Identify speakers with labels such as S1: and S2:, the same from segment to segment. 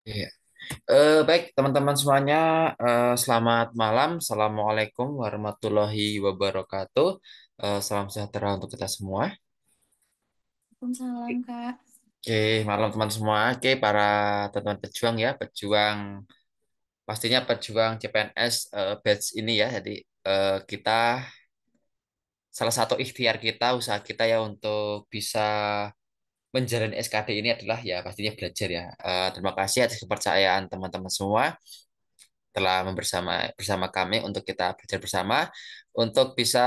S1: Iya. Baik, teman-teman semuanya, selamat malam. Assalamualaikum warahmatullahi wabarakatuh. Salam sejahtera untuk kita semua.
S2: Waalaikumsalam, Kak.
S1: Oke, malam teman semua. Oke, para teman-teman pejuang ya, pejuang pastinya pejuang CPNS batch ini ya. Jadi kita salah satu ikhtiar kita, usaha kita ya untuk bisa menjalani SKD ini adalah ya pastinya belajar ya. Terima kasih atas kepercayaan teman-teman semua telah bersama kami untuk kita belajar bersama untuk bisa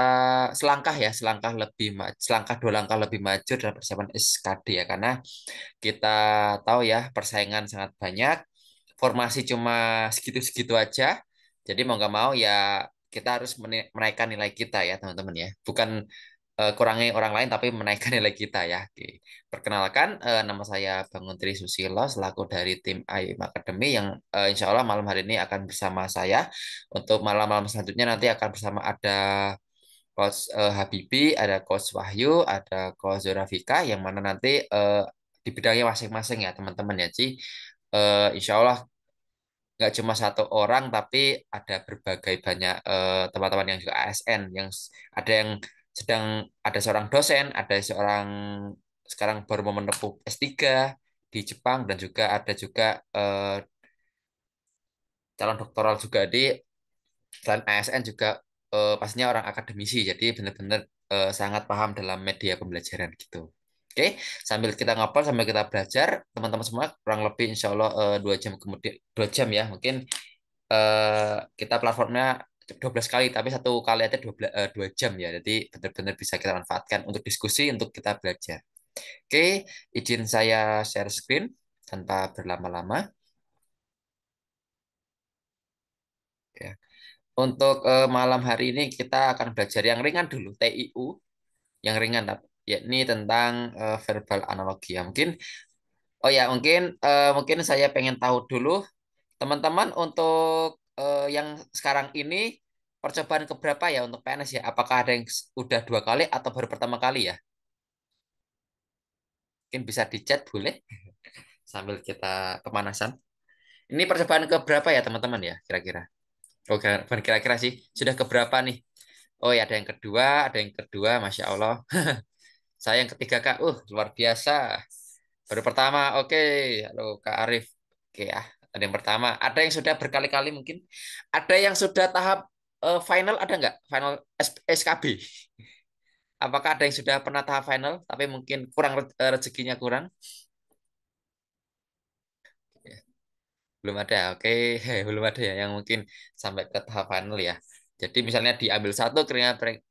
S1: selangkah dua langkah lebih maju dalam persiapan SKD ya, karena kita tahu ya persaingan sangat banyak, formasi cuma segitu-segitu aja, jadi mau nggak mau ya kita harus menaikkan nilai kita ya teman-teman ya, bukan kurangi orang lain tapi menaikkan nilai kita ya. Oke. Perkenalkan, nama saya Bangun Tri Susilo selaku dari tim IM Academy yang insya Allah malam hari ini akan bersama saya. Untuk malam-malam selanjutnya nanti akan bersama ada Coach Habibi, ada Coach Wahyu, ada Coach Zorafika yang mana nanti di bidangnya masing-masing ya teman-teman ya Ci. Insya Allah nggak cuma satu orang tapi ada berbagai banyak teman-teman yang juga ASN yang ada yang sedang, ada seorang dosen, ada seorang sekarang baru mau menempuh S3 di Jepang, dan juga ada juga calon doktoral juga di selain ASN juga, pastinya orang akademisi, jadi benar-benar sangat paham dalam media pembelajaran gitu. Oke, sambil kita ngobrol, sambil kita belajar, teman-teman semua kurang lebih insya Allah 2 jam kemudian, 2 jam ya mungkin, kita platformnya 12 kali, tapi satu kali aja 2 jam ya. Jadi benar-benar bisa kita manfaatkan untuk diskusi, untuk kita belajar. Oke, izin saya share screen tanpa berlama-lama. Ya. Untuk malam hari ini kita akan belajar yang ringan dulu, TIU, yang ringan, yakni tentang verbal analogi ya. Mungkin saya pengen tahu dulu teman-teman untuk yang sekarang ini percobaan keberapa ya untuk PNS ya? Apakah ada yang udah 2 kali atau baru pertama kali ya? Mungkin bisa di chat boleh sambil kita pemanasan. Ini percobaan keberapa ya teman-teman ya kira-kira? Oh, bukan kira-kira sih. Sudah keberapa nih? Oh ya, ada yang kedua, Masya Allah. Saya yang ketiga Kak. Luar biasa. Baru pertama, oke. Halo Kak Arif. Oke ya, ada yang pertama. Ada yang sudah berkali-kali mungkin. Ada yang sudah tahap final, ada nggak? Final SKB. Apakah ada yang sudah pernah tahap final, tapi mungkin kurang rezekinya kurang? Ya, belum ada, oke. Belum ada ya yang mungkin sampai ke tahap final ya. Jadi misalnya diambil satu,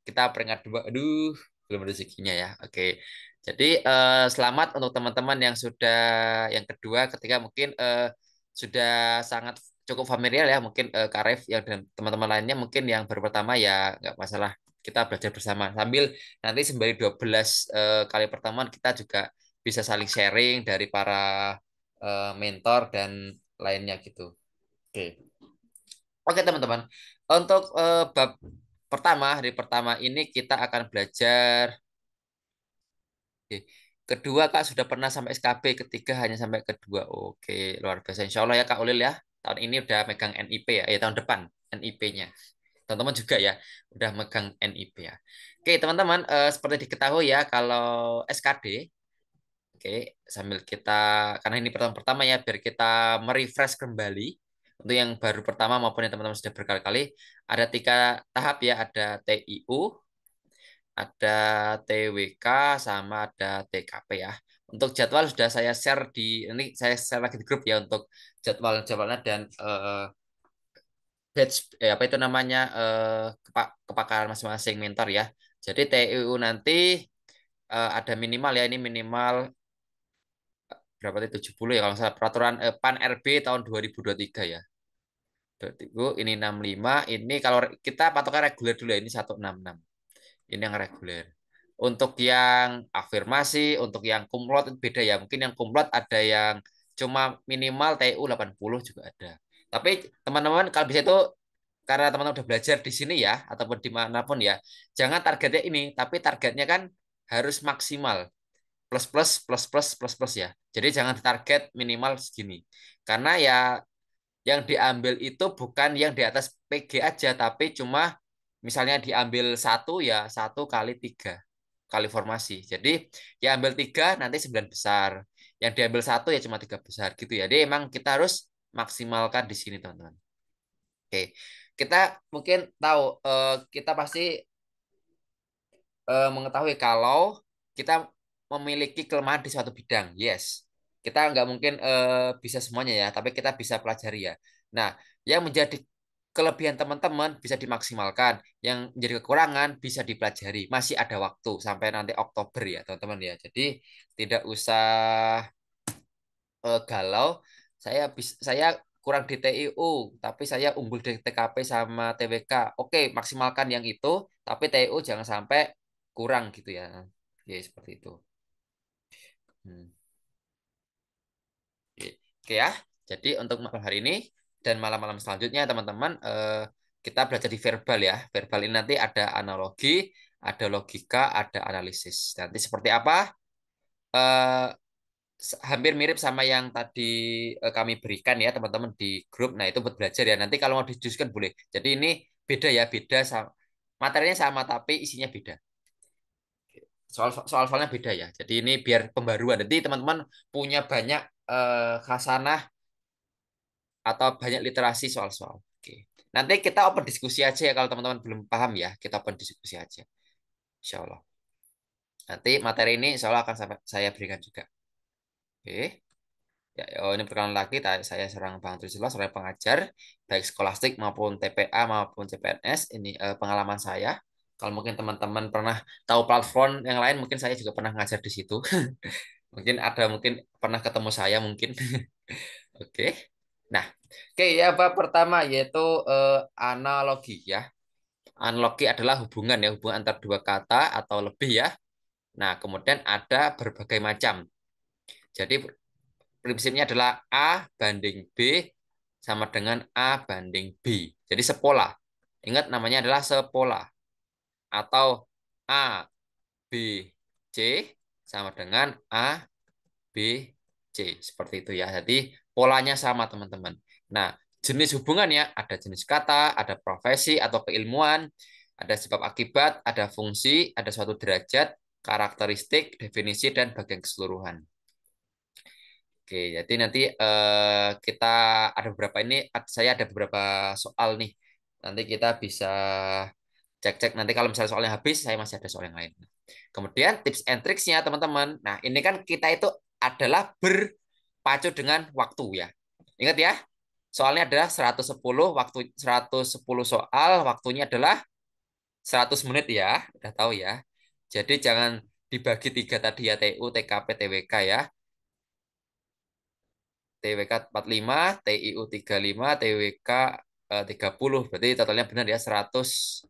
S1: kita peringkat dua, aduh, belum rezekinya ya. Oke. Jadi selamat untuk teman-teman yang sudah yang kedua, ketiga mungkin sudah sangat cukup familiar ya. Mungkin Kak Ref yang dan teman-teman lainnya mungkin yang baru pertama ya nggak masalah. Kita belajar bersama sambil nanti sembari 12 kali pertemuan kita juga bisa saling sharing dari para mentor dan lainnya gitu. Oke. Oke teman-teman. Untuk bab pertama, hari pertama ini kita akan belajar. Oke. Kedua Kak sudah pernah sampai SKB, ketiga hanya sampai kedua. Oke, luar biasa. Insya Allah ya Kak Ulil ya. Tahun ini udah megang NIP ya. Tahun depan NIP-nya. Teman-teman juga ya udah megang NIP ya. Oke teman-teman, seperti diketahui ya kalau SKD. Oke, sambil kita, karena ini pertama-pertama ya, biar kita merefresh kembali. Untuk yang baru pertama maupun yang teman-teman sudah berkali-kali, ada 3 tahap ya, ada TIU, ada TWK, sama ada TKP ya. Untuk jadwal sudah saya share ini saya share lagi di grup ya untuk jadwalnya dan batch, apa itu namanya, kepakaran masing-masing mentor ya. Jadi TIU nanti ada minimal ya, ini minimal berapa tadi, 70 ya kalau nggak salah, peraturan PAN RB tahun 2023 ya. Berarti ini 65, ini kalau kita patokan reguler dulu ya, ini 166. Ini yang reguler. Untuk yang afirmasi, untuk yang kumlot itu beda ya. Mungkin yang kumlot ada yang cuma minimal TU 80 juga ada. Tapi teman-teman kalau bisa itu, karena teman-teman udah belajar di sini ya ataupun dimanapun ya, jangan targetnya ini, tapi targetnya kan harus maksimal. plus plus plus plus plus plus ya. Jadi jangan ditarget minimal segini. Karena ya yang diambil itu bukan yang di atas PG aja, tapi cuma misalnya diambil satu ya satu kali tiga kali formasi. Jadi ya ambil tiga nanti 9 besar. Yang diambil satu ya cuma 3 besar gitu ya. Jadi emang kita harus maksimalkan di sini teman-teman. Oke, kita mungkin tahu kita pasti mengetahui kalau kita memiliki kelemahan di suatu bidang. Yes, kita nggak mungkin bisa semuanya ya, tapi kita bisa pelajari ya. Nah, yang menjadi kelebihan teman-teman bisa dimaksimalkan, yang menjadi kekurangan bisa dipelajari. Masih ada waktu sampai nanti Oktober ya, teman-teman ya. Jadi tidak usah galau. Saya kurang di TIU, tapi saya unggul di TKP sama TWK. Oke, maksimalkan yang itu, tapi TIU jangan sampai kurang gitu ya. Oke, seperti itu. Hmm. Oke, oke ya. Jadi untuk malam hari ini dan malam-malam selanjutnya teman-teman kita belajar di verbal ya. Verbal ini nanti ada analogi, ada logika, ada analisis. Nanti seperti apa? Eh, Hampir mirip sama yang tadi kami berikan ya teman-teman di grup. Nah, itu buat belajar ya. Nanti kalau mau didiskusikan boleh. Jadi ini beda ya, beda sama materinya sama tapi isinya beda. Soal-soalnya beda ya. Jadi ini biar pembaruan. Jadi teman-teman punya banyak khasanah atau banyak literasi soal-soal. Oke. Nanti kita open diskusi aja ya kalau teman-teman belum paham ya. Kita open diskusi aja. Insya Allah. Nanti materi ini insya Allah akan saya berikan juga. Oke. Ya, oh ini perkenalan lagi, saya serang Bang Trisula, sebagai pengajar, baik skolastik maupun TPA maupun CPNS. Ini pengalaman saya. Kalau mungkin teman-teman pernah tahu platform yang lain, mungkin saya juga pernah ngajar di situ. Mungkin ada, mungkin pernah ketemu saya mungkin. Oke. Nah, oke ya bab pertama yaitu analogi ya. Analogi adalah hubungan ya, hubungan antar dua kata atau lebih ya. Nah, kemudian ada berbagai macam. Jadi prinsipnya adalah A banding B sama dengan A banding B. Jadi sepola. Ingat namanya adalah sepola. Atau A, B, C sama dengan A, B, C. Seperti itu ya. Jadi polanya sama teman-teman. Nah, jenis hubungannya ada jenis kata, ada profesi atau keilmuan, ada sebab akibat, ada fungsi, ada suatu derajat, karakteristik, definisi, dan bagian keseluruhan. Oke, jadi nanti kita ada beberapa ini, saya ada beberapa soal nih. Nanti kita bisa cek-cek nanti kalau misalnya soalnya habis, saya masih ada soal yang lain. Kemudian tips and tricksnya teman-teman. Nah, ini kan kita itu adalah berpacu dengan waktu ya. Ingat ya, soalnya adalah 110 waktu 110 soal, waktunya adalah 100 menit ya, udah tahu ya. Jadi jangan dibagi tiga tadi ya, TU, TKP, TWK ya. TWK 45, TIU 35, TWK 30. Berarti totalnya benar ya 110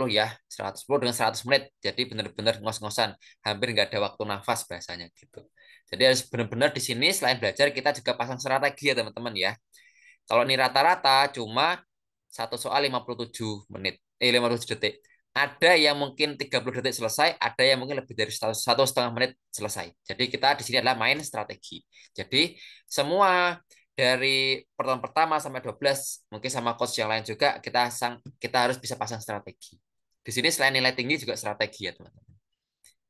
S1: ya. 110 dengan 100 menit. Jadi benar-benar ngos-ngosan. Hampir nggak ada waktu nafas bahasanya gitu. Jadi harus benar-benar di sini selain belajar kita juga pasang strategi ya teman-teman ya. Kalau ini rata-rata cuma satu soal 57 menit. 57 detik. Ada yang mungkin 30 detik selesai, ada yang mungkin lebih dari 1,5 menit selesai. Jadi kita di sini adalah main strategi. Jadi semua dari pertemuan pertama sampai 12 mungkin sama coach yang lain juga kita harus bisa pasang strategi. Di sini selain nilai tinggi juga strategi ya teman-teman.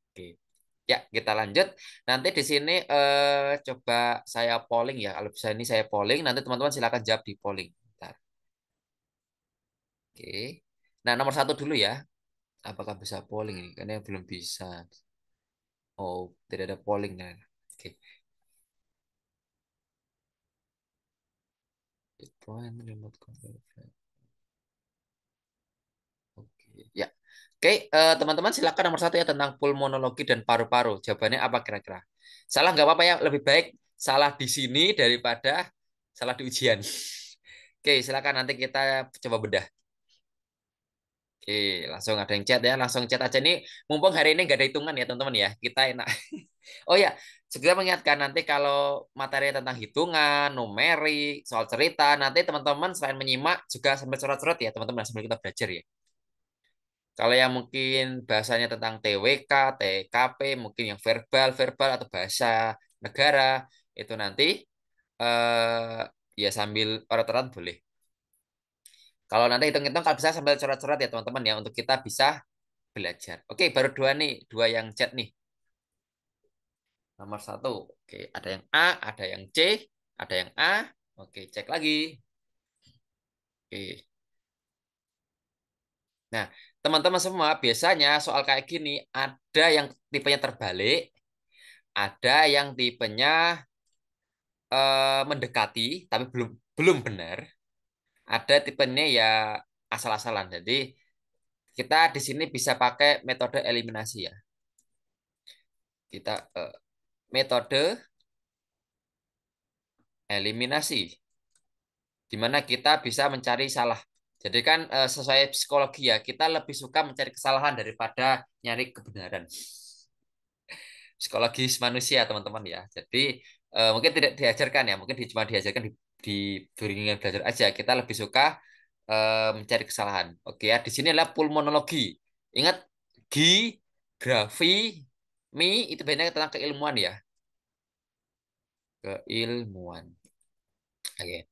S1: Oke. Ya, kita lanjut. Nanti di sini coba saya polling ya. Kalau bisa ini saya polling, nanti teman-teman silakan jawab di polling. Bentar. Oke. Nah, nomor satu dulu ya. Apakah bisa polling ini? Karena belum bisa. Oh, tidak ada polling. Nah. Oke. Point remote control. Oke. Ya. Oke, teman-teman silakan nomor satu ya tentang pulmonologi dan paru-paru. Jawabannya apa kira-kira? Salah nggak apa-apa ya. Lebih baik salah di sini daripada salah di ujian. Oke, silakan nanti kita coba bedah. Oke, langsung ada yang chat ya, langsung chat aja nih. Mumpung hari ini nggak ada hitungan ya teman-teman ya, kita enak. Oh ya, segera mengingatkan nanti kalau materi tentang hitungan, numerik, soal cerita, nanti teman-teman selain menyimak juga sambil surat-surat ya teman-teman sambil kita belajar ya. Kalau yang mungkin bahasanya tentang TWK, TKP, mungkin yang verbal, verbal atau bahasa negara, itu nanti ya sambil orat-orat boleh. Kalau nanti hitung-hitung kalau bisa sambil coret-coret ya teman-teman ya untuk kita bisa belajar. Oke, baru dua nih, dua yang chat nih. Nomor satu, oke, ada yang A, ada yang C, ada yang A. Oke, cek lagi. Oke. Nah, teman-teman semua biasanya soal kayak gini ada yang tipenya terbalik, ada yang tipenya mendekati tapi belum belum benar, ada tipenya ya asal-asalan. Jadi kita di sini bisa pakai metode eliminasi ya. Kita metode eliminasi di mana kita bisa mencari salah. Jadi kan sesuai psikologi ya, kita lebih suka mencari kesalahan daripada nyari kebenaran. Psikologis manusia teman-teman ya. Jadi mungkin tidak diajarkan ya, mungkin cuma diajarkan di bimbingan belajar aja. Kita lebih suka mencari kesalahan. Oke ya, di sini adalah pulmonologi. Ingat gi, grafi, mi itu banyak tentang keilmuan ya, keilmuan. Oke.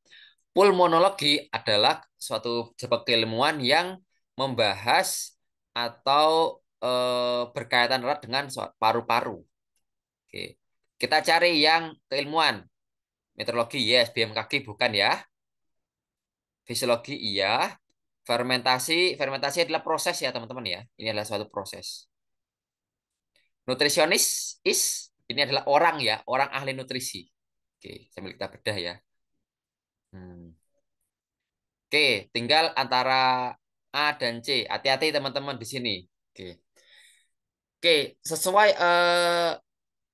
S1: Pulmonologi adalah suatu cabang keilmuan yang membahas atau berkaitan erat dengan paru-paru. Oke. Kita cari yang keilmuan. Meteorologi, yes. BMKG bukan ya. Fisiologi, iya. Fermentasi, fermentasi adalah proses ya teman-teman ya. Ini adalah suatu proses. Nutrisionis, ini adalah orang ya, orang ahli nutrisi. Oke, sambil kita bedah ya. Hmm. Oke, tinggal antara A dan C. Hati-hati teman-teman di sini. Oke, oke, sesuai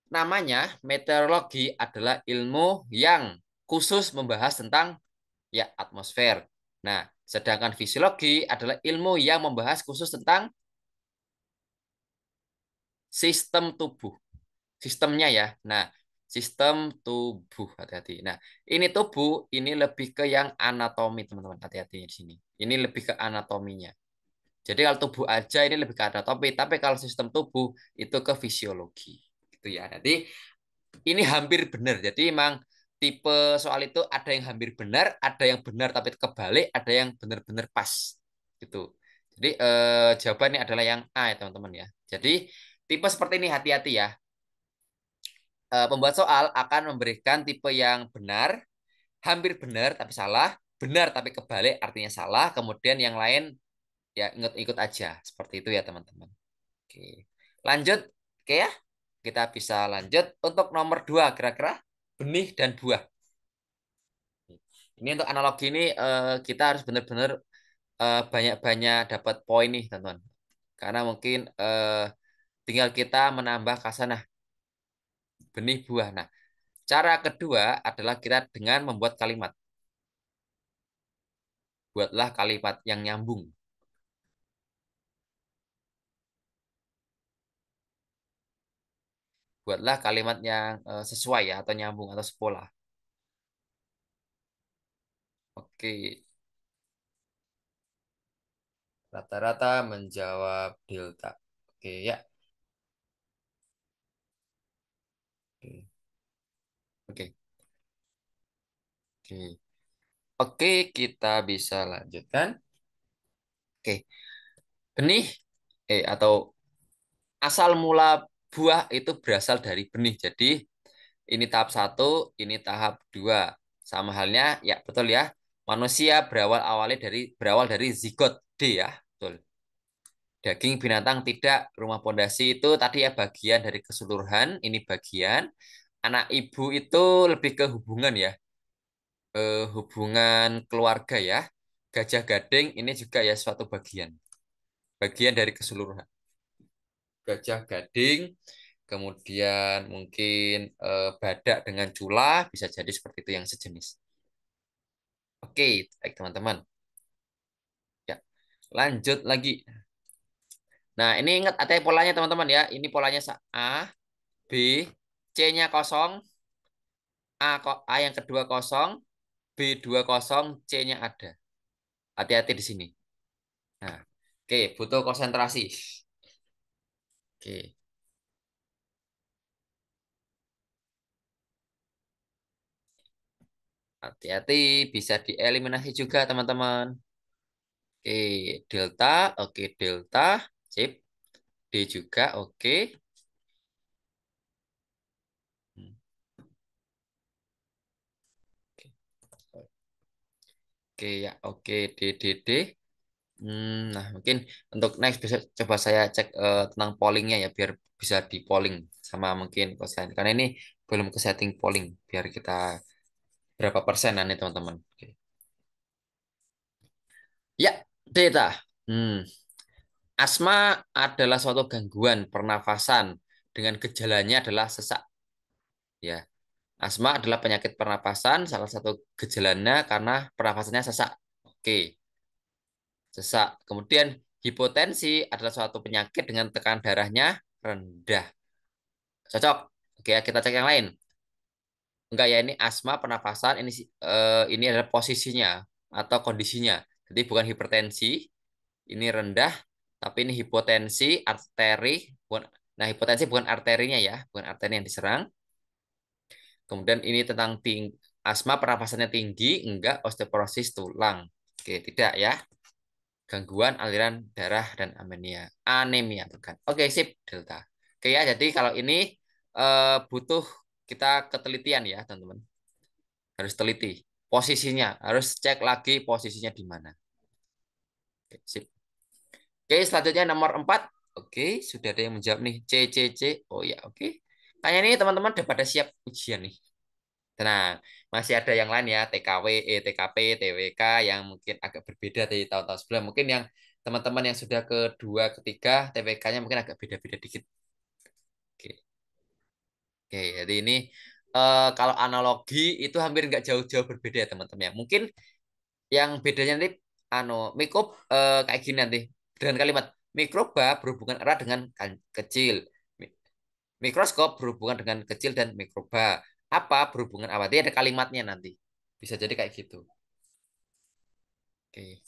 S1: namanya, meteorologi adalah ilmu yang khusus membahas tentang ya atmosfer. Nah, sedangkan fisiologi adalah ilmu yang membahas khusus tentang sistem tubuh, sistemnya ya. Nah, sistem tubuh hati-hati. Nah, ini tubuh ini lebih ke yang anatomi teman-teman. Hati-hati di sini. Ini lebih ke anatominya. Jadi kalau tubuh aja ini lebih ke anatomi, tapi kalau sistem tubuh itu ke fisiologi. Gitu ya. Nanti ini hampir benar. Jadi memang tipe soal itu ada yang hampir benar, ada yang benar tapi kebalik, ada yang benar-benar pas. Gitu. Jadi jawabannya adalah yang A ya teman-teman ya. Jadi tipe seperti ini hati-hati ya. Pembuat soal akan memberikan tipe yang benar, hampir benar tapi salah, benar tapi kebalik artinya salah, kemudian yang lain ya ikut-ikut aja. Seperti itu ya teman-teman. Oke. Lanjut. Oke ya. Kita bisa lanjut untuk nomor 2 kira-kira benih dan buah. Ini untuk analogi ini kita harus benar-benar banyak-banyak dapat poin nih teman-teman. Karena mungkin tinggal kita menambah kasanah benih buah. Nah, cara kedua adalah kita dengan membuat kalimat. Buatlah kalimat yang nyambung. Buatlah kalimat yang sesuai ya atau nyambung atau sepola. Oke, rata-rata menjawab delta. Oke ya. Oke. Oke. Oke. Oke, kita bisa lanjutkan. Oke, benih atau asal mula buah itu berasal dari benih. Jadi ini tahap satu, ini tahap dua. Sama halnya, ya betul ya. Manusia berawal dari zigot D ya, betul. Daging binatang tidak, rumah pondasi itu tadi ya bagian dari keseluruhan. Ini bagian. Anak ibu itu lebih ke hubungan ya, hubungan keluarga ya. Gajah gading ini juga ya suatu bagian, bagian dari keseluruhan. Gajah gading, kemudian mungkin badak dengan cula bisa jadi seperti itu yang sejenis. Oke, baik teman-teman. Ya, lanjut lagi. Nah, ini ingat ada polanya teman-teman ya. Ini polanya A, B, C-nya kosong, A yang kedua kosong, B dua kosong, C-nya ada. Hati-hati di sini. Nah, Oke, butuh konsentrasi. Oke, hati-hati bisa dieliminasi juga teman-teman. Oke, delta, oke delta, sip. D juga, oke. Hmm, oke ya, oke D D D. Nah, mungkin untuk next bisa coba saya cek tentang pollingnya ya, biar bisa di polling sama mungkin kosan. Karena ini belum ke setting polling, biar kita berapa persen nanti teman-teman. Oke. Ya, data. Hmm, Asma adalah suatu gangguan pernafasan dengan gejalanya adalah sesak. Ya, asma adalah penyakit pernapasan, salah satu gejalanya karena pernapasannya sesak. Oke, sesak. Kemudian hipotensi adalah suatu penyakit dengan tekanan darahnya rendah. Cocok. Oke, ya, kita cek yang lain. Enggak ya, ini asma pernapasan, ini adalah posisinya atau kondisinya. Jadi bukan hipertensi, ini rendah, tapi ini hipotensi arteri, bukan, nah hipotensi bukan arterinya ya, bukan arteri yang diserang. Kemudian ini tentang asma pernapasannya tinggi, enggak osteoporosis tulang. Oke, tidak ya. Gangguan aliran darah dan anemia. Anemia bukan. Oke, sip, delta. Oke ya, jadi kalau ini butuh kita ketelitian ya, teman-teman. Harus teliti. Posisinya, harus cek lagi posisinya di mana. Oke, sip. Oke, selanjutnya nomor 4. Oke, sudah ada yang menjawab nih. C, C, C. Oh ya, oke. Kayaknya nih teman-teman udah pada siap ujian nih. Tenang, masih ada yang lain ya, TKW, TKP, TWK yang mungkin agak berbeda dari tahun-tahun sebelumnya. Mungkin yang teman-teman yang sudah kedua, ketiga, TWK-nya mungkin agak beda-beda dikit. Oke, oke. Jadi ini kalau analogi itu hampir nggak jauh-jauh berbeda ya teman-teman ya. Mungkin yang bedanya nanti, mikrob kayak gini nanti dengan kalimat mikroba berhubungan erat dengan kecil. Mikroskop berhubungan dengan kecil dan mikroba. Apa berhubungan apa? Dia ada kalimatnya nanti. Bisa jadi kayak gitu. Oke.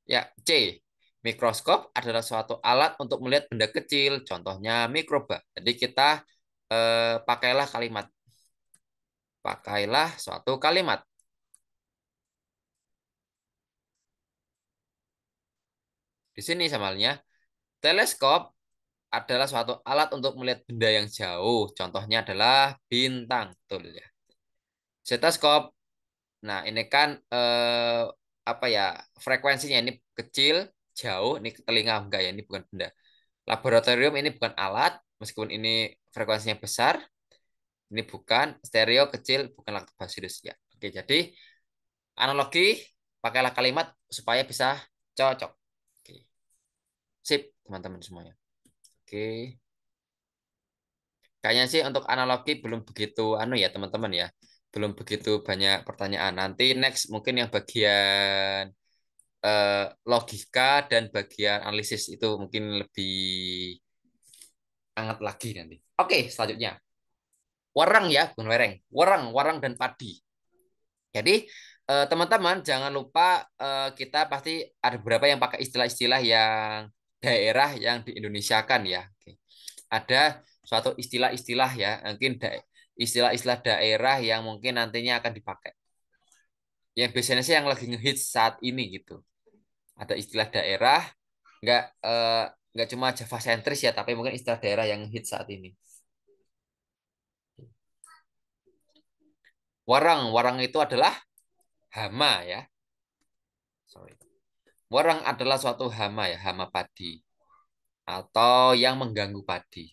S1: Ya, C. Mikroskop adalah suatu alat untuk melihat benda kecil, contohnya mikroba. Jadi kita pakailah kalimat. Pakailah suatu kalimat. Di sini sama halnya, teleskop adalah suatu alat untuk melihat benda yang jauh. Contohnya adalah bintang. Betul ya. Stetoskop. Nah, ini kan apa ya? Frekuensinya ini kecil, jauh, ini ke telinga enggak ya, ini bukan benda. Laboratorium ini bukan alat, meskipun ini frekuensinya besar, ini bukan stereo kecil, bukan laktobacillus ya. Oke, jadi analogi pakailah kalimat supaya bisa cocok. Oke, sip teman-teman semuanya. Oke, kayaknya sih untuk analogi belum begitu ya teman-teman ya. Belum begitu banyak pertanyaan. Nanti next mungkin yang bagian logika dan bagian analisis itu mungkin lebih hangat lagi nanti. Oke, selanjutnya. Warang ya, bukan wereng. Warang, warang dan padi. Jadi teman-teman jangan lupa kita pasti ada beberapa yang pakai istilah-istilah yang daerah yang di Indonesia kan ya. Oke. Ada suatu istilah-istilah ya, mungkin istilah-istilah daerah yang mungkin nantinya akan dipakai. Yang biasanya sih yang lagi ngehits saat ini gitu. Ada istilah daerah, nggak eh, nggak cuma Java sentris ya, tapi mungkin istilah daerah yang hits saat ini. Warang, warang itu adalah hama ya. Sorry. Warang adalah suatu hama ya, hama padi atau yang mengganggu padi.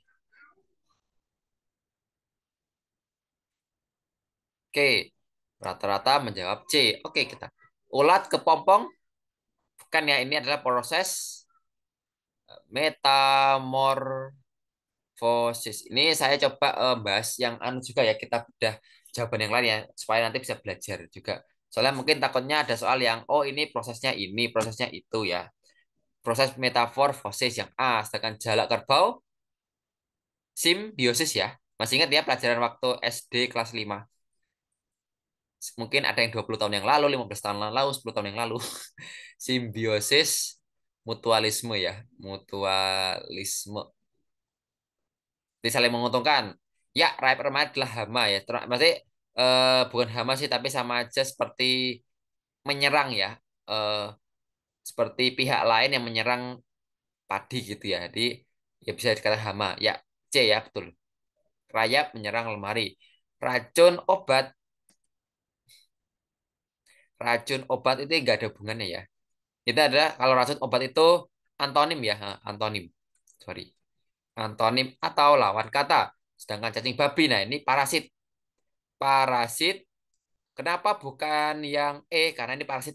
S1: Oke, rata-rata menjawab C. Oke, kita ulat kepompong bukan ya, ini adalah proses metamorfosis. Ini saya coba bahas yang anu juga ya, kita bedah jawaban yang lain ya supaya nanti bisa belajar juga. Soalnya mungkin takutnya ada soal yang oh ini, prosesnya itu ya. Proses metamorfosis yang A, sedangkan jalak kerbau simbiosis ya. Masih ingat ya pelajaran waktu SD kelas 5. Mungkin ada yang 20 tahun yang lalu, 15 tahun yang lalu, 10 tahun yang lalu. Simbiosis mutualisme ya, mutualisme. Jadi saling menguntungkan. Ya, raib remaja adalah hama ya. Maksudnya bukan hama sih, tapi sama aja seperti menyerang ya. Eh, Seperti pihak lain yang menyerang padi gitu ya. Jadi ya bisa dikatakan hama. Ya, C ya betul. Rayap menyerang lemari. Racun obat, racun obat itu nggak ada hubungannya ya. Itu adalah kalau racun obat itu antonim ya, ha, antonim. Sorry, antonim atau lawan kata. Sedangkan cacing babi, nah ini parasit. Parasit, kenapa bukan yang E? Karena ini parasit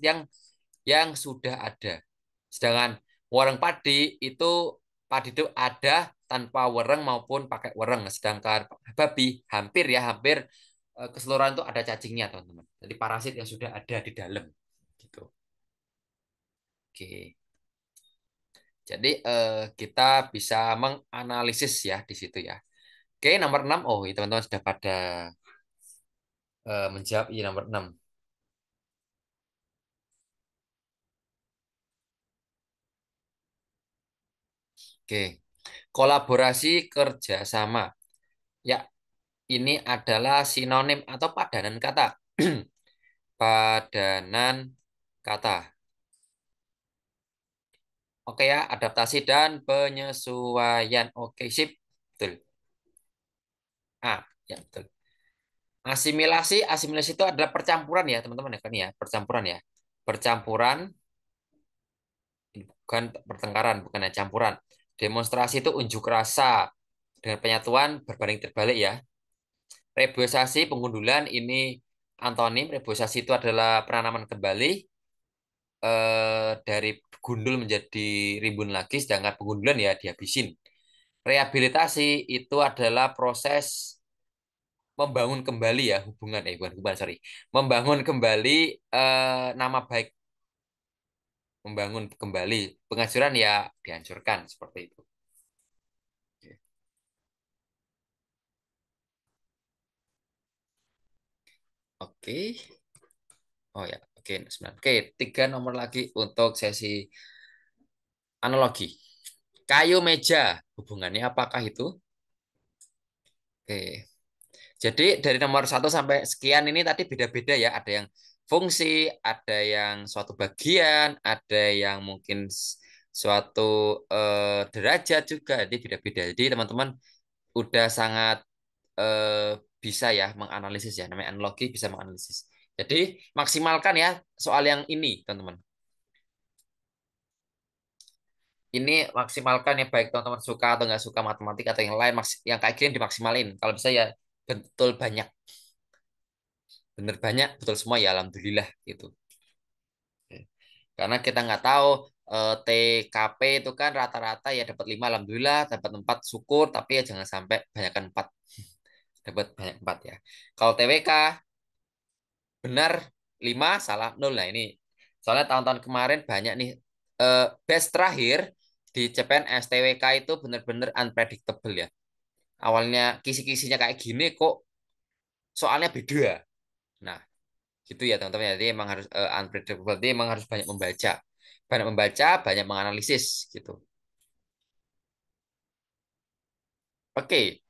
S1: yang sudah ada. Sedangkan wareng padi itu ada tanpa wereng maupun pakai wereng. Sedangkan babi hampir ya hampir keseluruhan itu ada cacingnya teman-teman. Jadi parasit yang sudah ada di dalam gitu. Oke. Jadi kita bisa menganalisis ya di situ ya. Oke, nomor 6. Oh, ini teman-teman sudah pada menjawab ini nomor 6. Oke. Kolaborasi kerjasama. Ya, ini adalah sinonim atau padanan kata. Padanan kata. Oke ya, adaptasi dan penyesuaian. Oke, sip. Betul. Ah, ya betul. Asimilasi itu adalah percampuran ya, teman-teman ya kan ya, percampuran ya. Percampuran bukan pertengkaran, bukan ya, campuran. Demonstrasi itu unjuk rasa dengan penyatuan berbanding terbalik ya. Reboisasi pengundulan ini antonim. Reboisasi itu adalah penanaman kembali dari gundul menjadi rimbun lagi, sedangkan pengundulan ya dihabisin. Rehabilitasi itu adalah proses membangun kembali ya hubungan bukan hubungan sorry, membangun kembali nama baik, membangun kembali. Penghancuran ya dihancurkan seperti itu. Oke. Oh ya, oke, 9. Oke, 3 nomor lagi untuk sesi analogi. Kayu meja, hubungannya apakah itu? Oke. Jadi dari nomor 1 sampai sekian ini tadi beda-beda ya. Ada yang fungsi, ada yang suatu bagian, ada yang mungkin suatu derajat juga. Jadi beda-beda. Jadi teman-teman udah sangat bisa ya menganalisis ya. Namanya analogi bisa menganalisis. Jadi maksimalkan ya soal yang ini, teman-teman. Ini maksimalkan ya baik teman-teman suka atau nggak suka matematika atau yang lain yang kayak gini dimaksimalin kalau bisa ya betul banyak bener banyak betul semua ya alhamdulillah gitu karena kita nggak tahu TKP itu kan rata-rata ya dapat 5 alhamdulillah dapat 4 syukur tapi ya jangan sampai banyakkan 4 dapat banyak 4 ya kalau TWK benar 5 salah 0 nah ini soalnya tahun-tahun kemarin banyak nih batch terakhir di CPNS TWK itu benar-benar unpredictable ya awalnya kisi-kisinya kayak gini kok soalnya beda. Nah, gitu ya teman-teman. Jadi emang harus unpredictable. Jadi emang harus banyak membaca. Banyak membaca, banyak menganalisis gitu. Oke.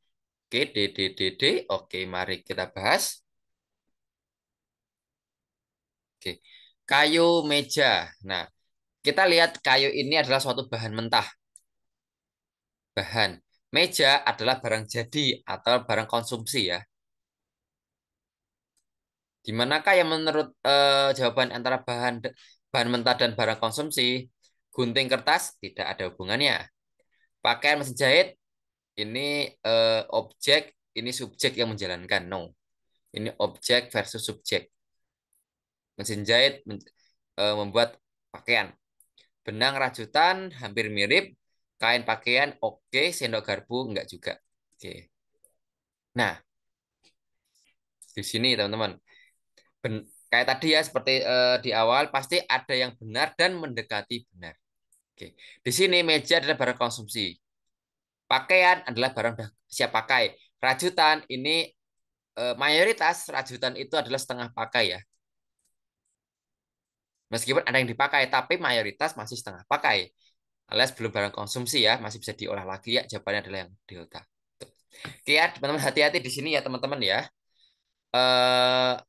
S1: Oke, D, D, D, D. Oke, mari kita bahas. Oke. Kayu meja. Nah, kita lihat kayu ini adalah suatu bahan mentah. Bahan. Meja adalah barang jadi atau barang konsumsi ya. Di manakah yang menurut jawaban antara bahan mentah dan barang konsumsi? Gunting kertas tidak ada hubungannya. Pakaian mesin jahit ini objek, ini subjek yang menjalankan. No, ini objek versus subjek. Mesin jahit membuat pakaian. Benang rajutan hampir mirip. Kain pakaian oke, sendok garpu enggak juga. Oke. Nah, di sini teman-teman. Kayak tadi ya seperti di awal pasti ada yang benar dan mendekati benar. Oke. Di sini meja adalah barang konsumsi. Pakaian adalah barang siap pakai. Rajutan ini mayoritas rajutan itu adalah setengah pakai ya. Meskipun ada yang dipakai, tapi mayoritas masih setengah pakai. alias belum barang konsumsi ya, masih bisa diolah lagi ya. Jawabannya adalah yang delta. Tuh. Oke ya, teman-teman hati-hati di sini ya teman-teman ya.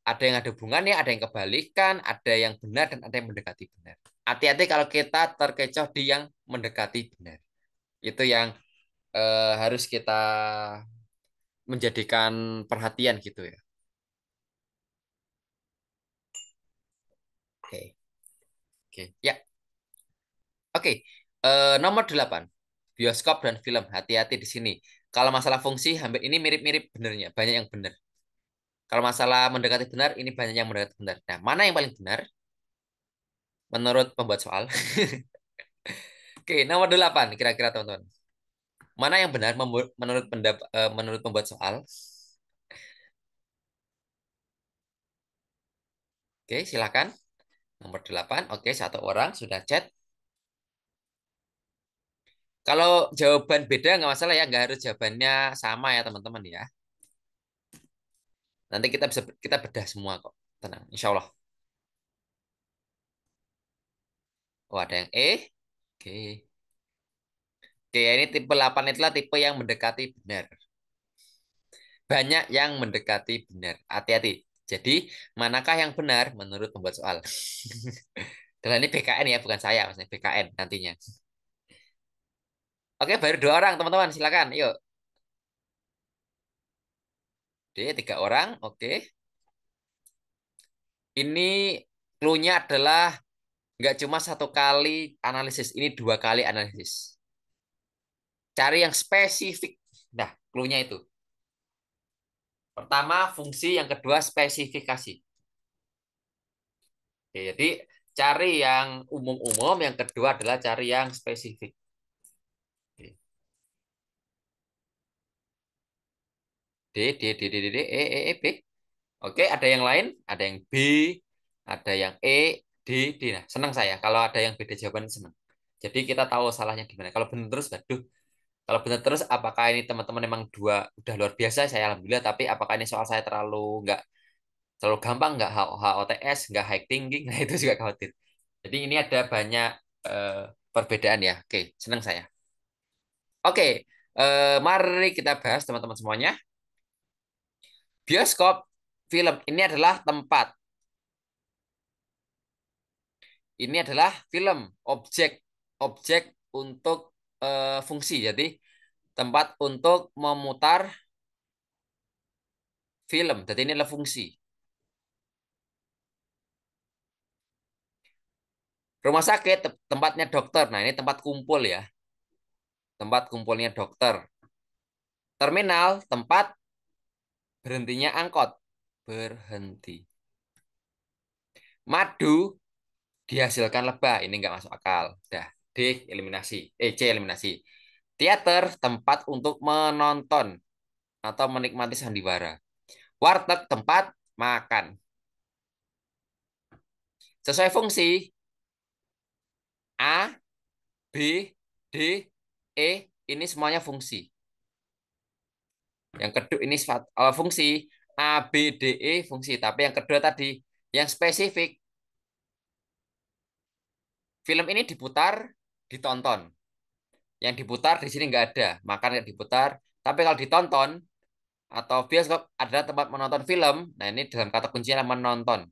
S1: Ada yang ada hubungannya, ada yang kebalikan, ada yang benar dan ada yang mendekati benar. Hati-hati kalau kita terkecoh di yang mendekati benar. Itu yang harus kita menjadikan perhatian gitu ya. Oke, oke, ya, oke. Nomor 8. Bioskop dan film. Hati-hati di sini. Kalau masalah fungsi, hampir ini mirip-mirip benernya. Banyak yang benar. Kalau masalah mendekati benar, ini banyak yang mendekati benar. Nah, mana yang paling benar menurut pembuat soal? Oke, nomor 8 kira-kira teman-teman. Mana yang benar menurut pembuat soal? Oke, silakan. Nomor 8. Oke, satu orang sudah chat. Kalau jawaban beda nggak masalah ya, nggak harus jawabannya sama ya teman-teman ya. Nanti kita bedah semua kok. Tenang, insya Allah. Oh, ada yang E. Oke. Oke, ini tipe 8 itulah tipe yang mendekati benar. Banyak yang mendekati benar. Hati-hati. Jadi, manakah yang benar menurut pembuat soal? Dan ini BKN ya, bukan saya, maksudnya BKN nantinya. Oke, baru 2 orang, teman-teman. Silakan, yuk. D, 3 orang. Oke. Ini clue-nya adalah nggak cuma satu kali analisis, ini 2 kali analisis. Cari yang spesifik. Nah, clue-nya itu. Pertama, fungsi. Yang kedua, spesifikasi. Oke, jadi cari yang umum-umum, yang kedua adalah cari yang spesifik. Oke. B. Oke, ada yang lain? Ada yang B, ada yang D. Nah, senang saya. Kalau ada yang beda jawaban, senang. Jadi kita tahu salahnya di mana. Kalau benar terus, waduh. Kalau benar terus, apakah ini teman-teman memang udah luar biasa? Saya alhamdulillah. Tapi apakah ini soal saya nggak terlalu gampang, nggak HOTS, nggak high thinking? Nah, itu juga khawatir. Jadi ini ada banyak eh, perbedaan ya. Oke, senang saya. Oke, mari kita bahas teman-teman semuanya. Bioskop, film ini adalah tempat. Ini adalah film, objek untuk fungsi. Jadi tempat untuk memutar film. Jadi ini adalah fungsi. Rumah sakit, tempatnya dokter. Nah, ini tempat kumpul ya. Tempat kumpulnya dokter. Terminal, tempat berhentinya angkot. Berhenti. Madu dihasilkan lebah. Ini nggak masuk akal. Dah, D eliminasi. C eliminasi. Teater, tempat untuk menonton atau menikmati sandiwara. Warteg, tempat makan. Sesuai fungsi, A, B, D, E, ini semuanya fungsi. Yang kedua ini fungsi, A, B, D, E fungsi. Tapi yang kedua tadi, yang spesifik, film ini diputar, ditonton. Yang diputar di sini nggak ada, maka nggak diputar. Tapi kalau ditonton, atau bioskop adalah tempat menonton film, nah ini dalam kata kuncinya menonton.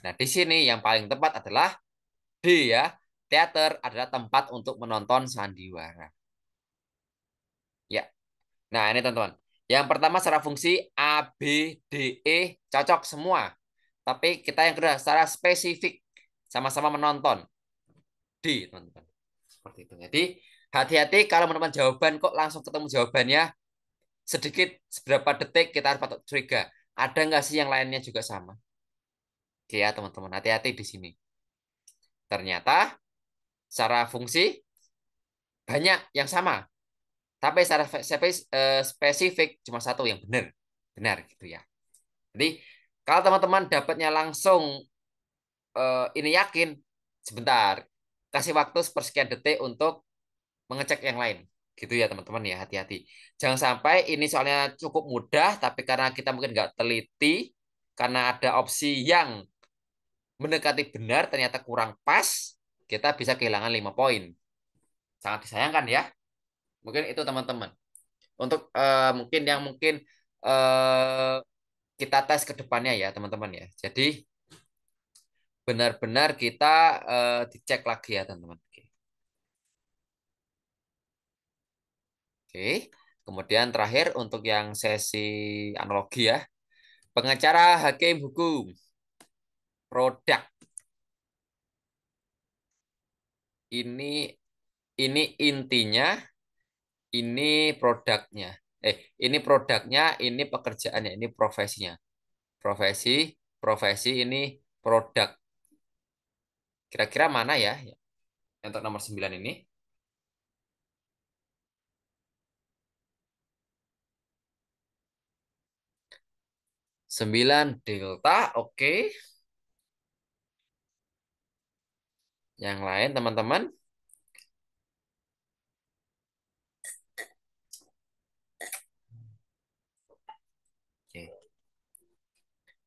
S1: Nah, di sini yang paling tepat adalah D ya. Teater adalah tempat untuk menonton sandiwara. Ya. Nah, ini teman-teman. Yang pertama secara fungsi A, B, D, E cocok semua. Tapi kita yang kedua secara spesifik sama-sama menonton. D, teman-teman. Seperti itu. Jadi, hati-hati kalau menemukan jawaban kok langsung ketemu jawabannya sedikit seberapa detik kita harus patut curiga. Ada nggak sih yang lainnya juga sama? Oke ya, teman-teman. Hati-hati di sini. Ternyata secara fungsi banyak yang sama. Tapi secara spesifik cuma satu yang benar. Benar gitu ya. Jadi kalau teman-teman dapatnya langsung ini yakin, sebentar. Kasih waktu sepersekian detik untuk mengecek yang lain. Gitu ya teman-teman ya, hati-hati. Jangan sampai ini soalnya cukup mudah, tapi karena kita mungkin nggak teliti, karena ada opsi yang mendekati benar, ternyata kurang pas, kita bisa kehilangan 5 poin. Sangat disayangkan ya. Mungkin itu teman-teman. Untuk mungkin yang mungkin eh, kita tes ke depannya ya teman-teman ya. Jadi benar-benar kita dicek lagi ya teman-teman. Oke. Oke. Kemudian terakhir untuk yang sesi analogi ya. Pengacara hakim hukum produk ini ini intinya, ini produknya. Ini produknya, ini pekerjaannya, ini profesinya. Profesi, profesi ini produk. Kira-kira mana ya untuk nomor 9 ini? 9 delta, oke. Yang lain teman-teman?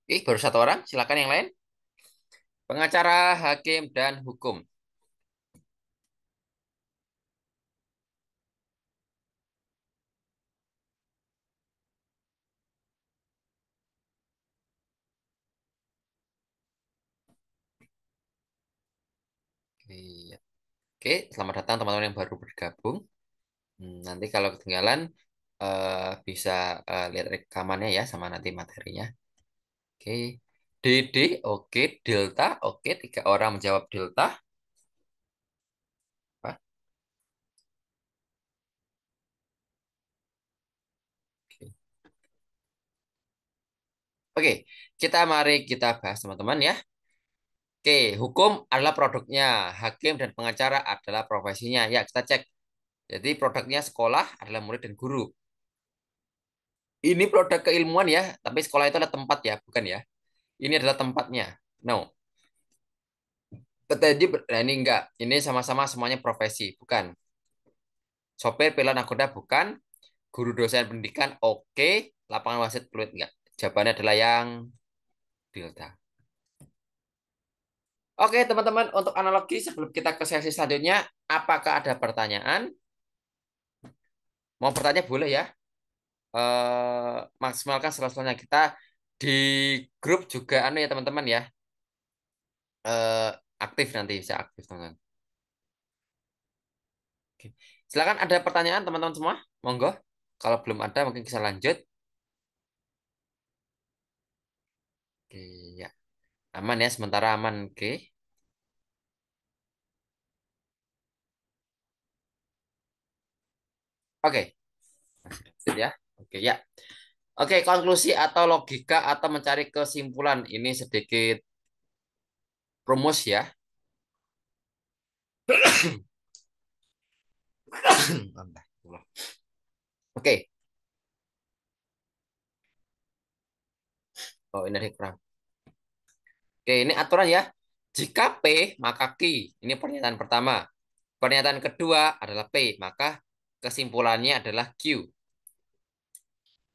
S1: Oke. Baru satu orang, silakan yang lain. Pengacara, hakim, dan hukum. Iya. Oke, selamat datang teman-teman yang baru bergabung. Nanti kalau ketinggalan bisa lihat rekamannya ya sama nanti materinya. Oke. DD, oke. Delta, oke. 3 orang menjawab delta. Apa? Oke. Oke, mari kita bahas teman-teman ya. Oke, hukum adalah produknya, hakim dan pengacara adalah profesinya. Ya, kita cek. Jadi produknya sekolah adalah murid dan guru. Ini produk keilmuan ya, tapi sekolah itu adalah tempat ya, bukan ya. Ini adalah tempatnya. No. Tadi nah ini enggak. Ini sama-sama semuanya profesi, bukan. Sopir, pilot, nakoda, bukan. Guru dosen pendidikan, oke. Lapangan wasit, peluit, enggak. Jawabannya adalah yang delta. Oke, teman-teman, untuk analogi sebelum kita ke sesi selanjutnya, apakah ada pertanyaan? Mau bertanya boleh ya. Maksimalkan sela-selanya kita di grup juga anu ya teman-teman ya. Eh, Aktif nanti bisa aktif teman-teman. Oke. Silakan ada pertanyaan teman-teman semua. Monggo. Kalau belum ada mungkin bisa lanjut. Oke, ya. Aman ya, sementara aman. Oke. Oke. Lanjut ya. Oke, ya. Oke, konklusi atau logika atau mencari kesimpulan ini sedikit rumus ya. Oke. Oh, ini ada kurang. Oke, ini aturan ya. Jika P, maka Q. Ini pernyataan pertama. Pernyataan kedua adalah P, maka kesimpulannya adalah Q.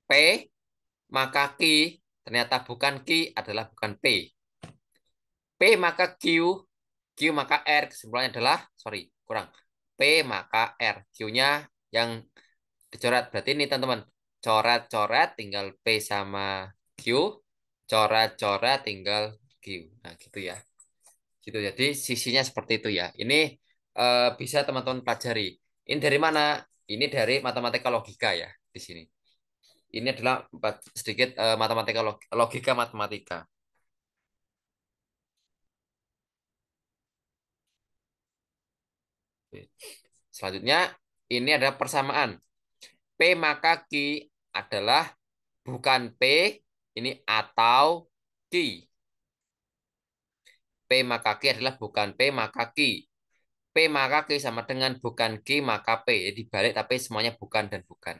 S1: P, maka Q, ternyata bukan Q, adalah bukan P. P, maka Q, Q, maka R, kesimpulannya adalah, sorry, kurang. P, maka R. Q-nya yang dicoret. Berarti ini teman-teman, coret-coret tinggal P sama Q, coret-coret tinggal Q. Nah, gitu ya. Gitu. Jadi sisinya seperti itu ya. Ini bisa teman-teman pelajari. Ini dari mana? Ini dari matematika logika ya di sini. Ini adalah sedikit matematika logika matematika. Oke. Selanjutnya ini ada persamaan. P maka Q adalah bukan P ini atau Q. P maka Q adalah bukan P maka Q. P maka Q sama dengan bukan Q maka P. Jadi dibalik tapi semuanya bukan dan bukan.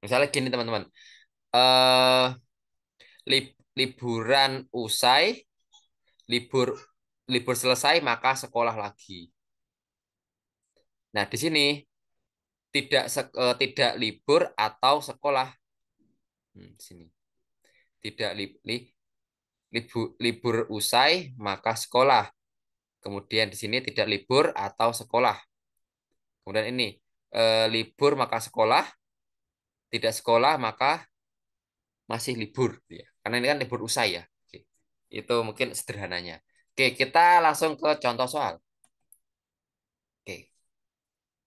S1: Misalnya gini teman-teman. Eh Liburan usai, libur libur selesai maka sekolah lagi. Nah, di sini tidak libur atau sekolah. Di sini tidak libur usai maka sekolah. Kemudian di sini tidak libur atau sekolah. Kemudian ini libur maka sekolah, tidak sekolah maka masih libur ya. Karena ini kan libur usai ya. Oke. Itu mungkin sederhananya. Oke, kita langsung ke contoh soal. Oke.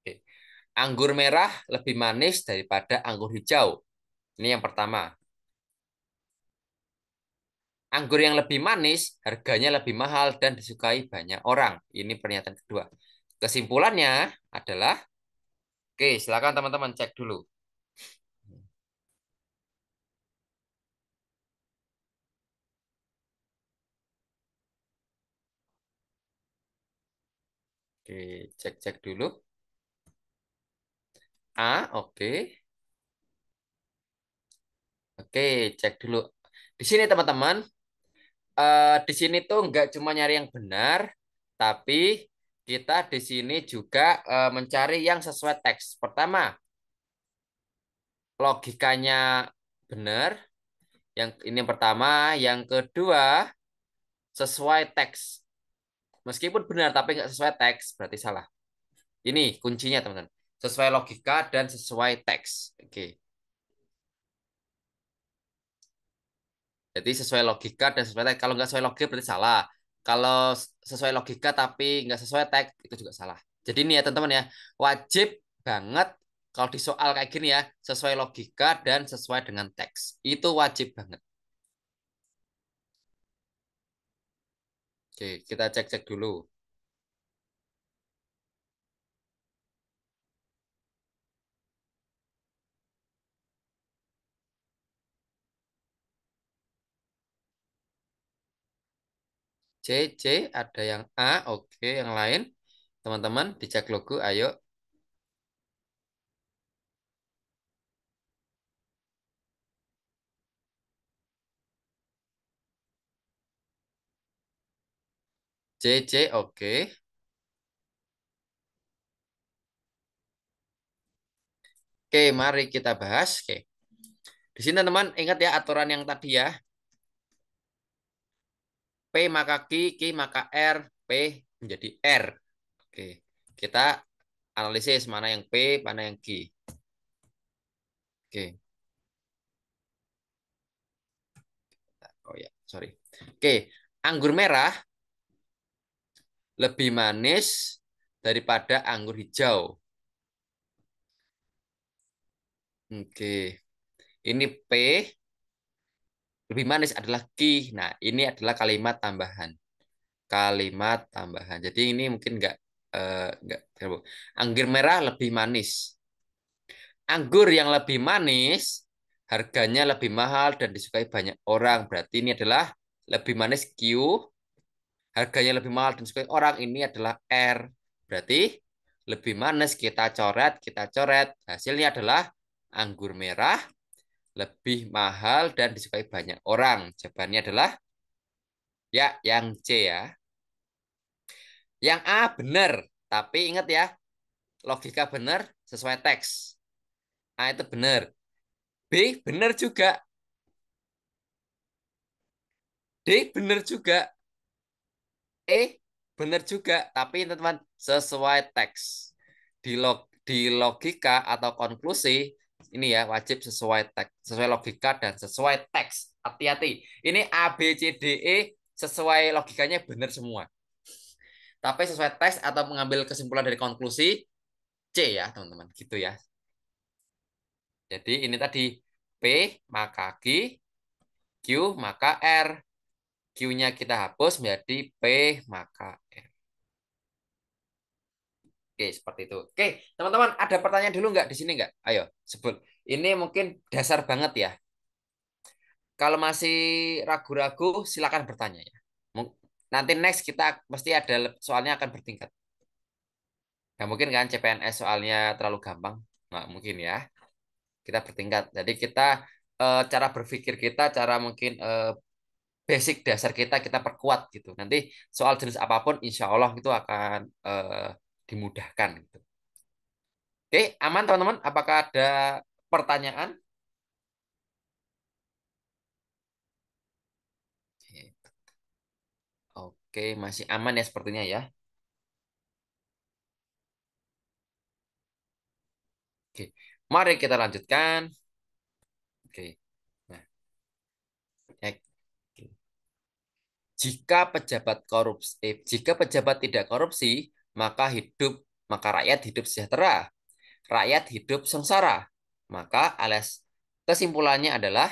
S1: Oke. Anggur merah lebih manis daripada anggur hijau. Ini yang pertama. Anggur yang lebih manis harganya lebih mahal dan disukai banyak orang. Ini pernyataan kedua. Kesimpulannya adalah, oke, silakan teman-teman cek dulu. Oke, cek-cek dulu. A, oke. Oke, cek dulu. Di sini teman-teman, di sini tuh nggak cuma nyari yang benar, tapi kita di sini juga mencari yang sesuai teks. Pertama, logikanya benar. Yang ini yang pertama, yang kedua sesuai teks. Meskipun benar tapi nggak sesuai teks, berarti salah. Ini kuncinya teman-teman. Sesuai logika dan sesuai teks. Oke. Jadi sesuai logika dan sesuai teks. Kalau nggak sesuai logika berarti salah. Kalau sesuai logika tapi nggak sesuai teks itu juga salah. Jadi ini ya teman-teman ya, wajib banget kalau di soal kayak gini ya, sesuai logika dan sesuai dengan teks. Itu wajib banget. Oke, kita cek-cek dulu. C, C, ada yang A, oke, yang lain. Teman-teman dicek logo, ayo. C, C, oke. Oke, mari kita bahas. Oke. Di sini teman-teman ingat ya aturan yang tadi ya. P maka Q maka R, P menjadi R. Oke. Kita analisis mana yang P, mana yang Q. Oke. Oh ya, sorry. Oke, anggur merah lebih manis daripada anggur hijau. Oke. Ini P lebih manis adalah Q. Nah, ini adalah kalimat tambahan. Kalimat tambahan. Jadi ini mungkin nggak anggur merah lebih manis. Anggur yang lebih manis harganya lebih mahal dan disukai banyak orang. Berarti ini adalah lebih manis Q, harganya lebih mahal dan disukai orang ini adalah R. Berarti lebih manis kita coret. Hasilnya adalah anggur merah lebih mahal dan disukai banyak orang. Jawabannya adalah ya yang C ya. Yang A benar, tapi ingat ya, logika benar sesuai teks. A itu benar. B benar juga. D benar juga. E benar juga. Tapi teman-teman sesuai teks. Di logika atau konklusi ini ya wajib sesuai teks, sesuai logika dan sesuai teks. Hati-hati. Ini A B C D E sesuai logikanya benar semua. Tapi sesuai teks atau mengambil kesimpulan dari konklusi C ya teman-teman. Gitu ya. Jadi ini tadi P maka Q, Q maka R. Q-nya kita hapus menjadi P maka R. Oke, seperti itu. Oke, teman-teman, ada pertanyaan dulu nggak di sini nggak? Ayo, sebut. Ini mungkin dasar banget ya. Kalau masih ragu-ragu, silakan bertanya ya. Nanti next kita pasti ada soalnya akan bertingkat. Nggak mungkin kan CPNS soalnya terlalu gampang? Nggak mungkin ya. Kita bertingkat. Jadi kita cara berpikir kita, cara mungkin basic dasar kita perkuat gitu. Nanti soal jenis apapun, insya Allah itu akan dimudahkan gitu. Oke, aman teman-teman? Apakah ada pertanyaan? Oke, masih aman ya sepertinya ya. Oke, mari kita lanjutkan. Oke, nah, ya. Jika pejabat tidak korupsi, maka rakyat hidup sejahtera, rakyat hidup sengsara. Maka alias kesimpulannya adalah,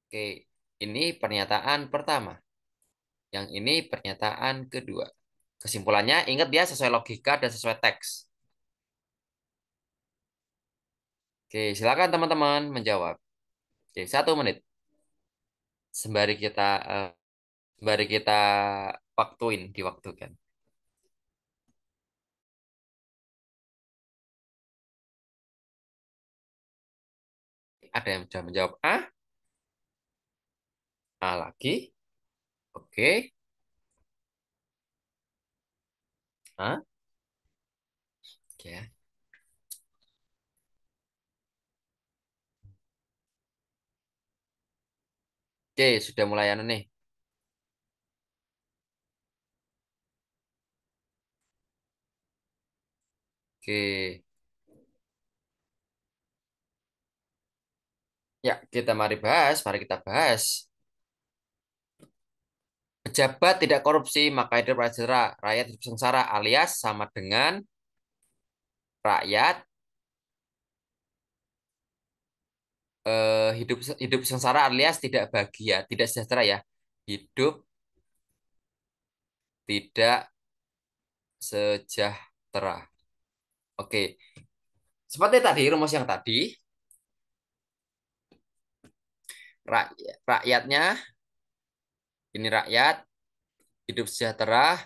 S1: oke, ini pernyataan pertama. Yang ini pernyataan kedua. Kesimpulannya, ingat ya, sesuai logika dan sesuai teks. Oke, silakan teman-teman menjawab. Oke, 1 menit. Sembari kita eh, sembari kita diwaktukan. Ada yang sudah menjawab A? A lagi. Oke. A. Oke. Oke, sudah mulai anu nih. Oke. Ya, mari kita bahas. Pejabat tidak korupsi, maka hidup sejahtera, rakyat hidup sengsara, alias sama dengan rakyat hidup hidup sengsara alias tidak bahagia, tidak sejahtera ya. Hidup tidak sejahtera. Oke. Seperti tadi rumus yang tadi, rakyatnya ini rakyat hidup sejahtera,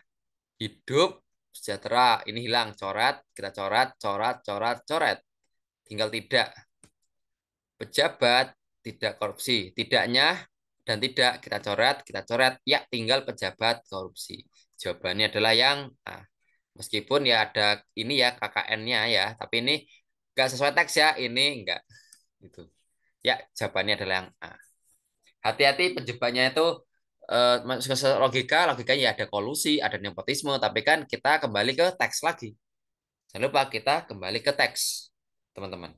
S1: hidup sejahtera. Ini hilang, coret, kita coret, coret, coret, coret. Tinggal tidak. Pejabat tidak korupsi. Tidaknya dan tidak kita coret. Ya, tinggal pejabat korupsi. Jawabannya adalah yang A. Meskipun ya ada ini ya KKN-nya ya, tapi ini nggak sesuai teks ya, ini enggak gitu. Ya, jawabannya adalah yang A. Hati-hati penjebaknya itu masuk ke logikanya ya ada kolusi, ada nepotisme, tapi kan kita kembali ke teks lagi. Jangan lupa kita kembali ke teks, teman-teman.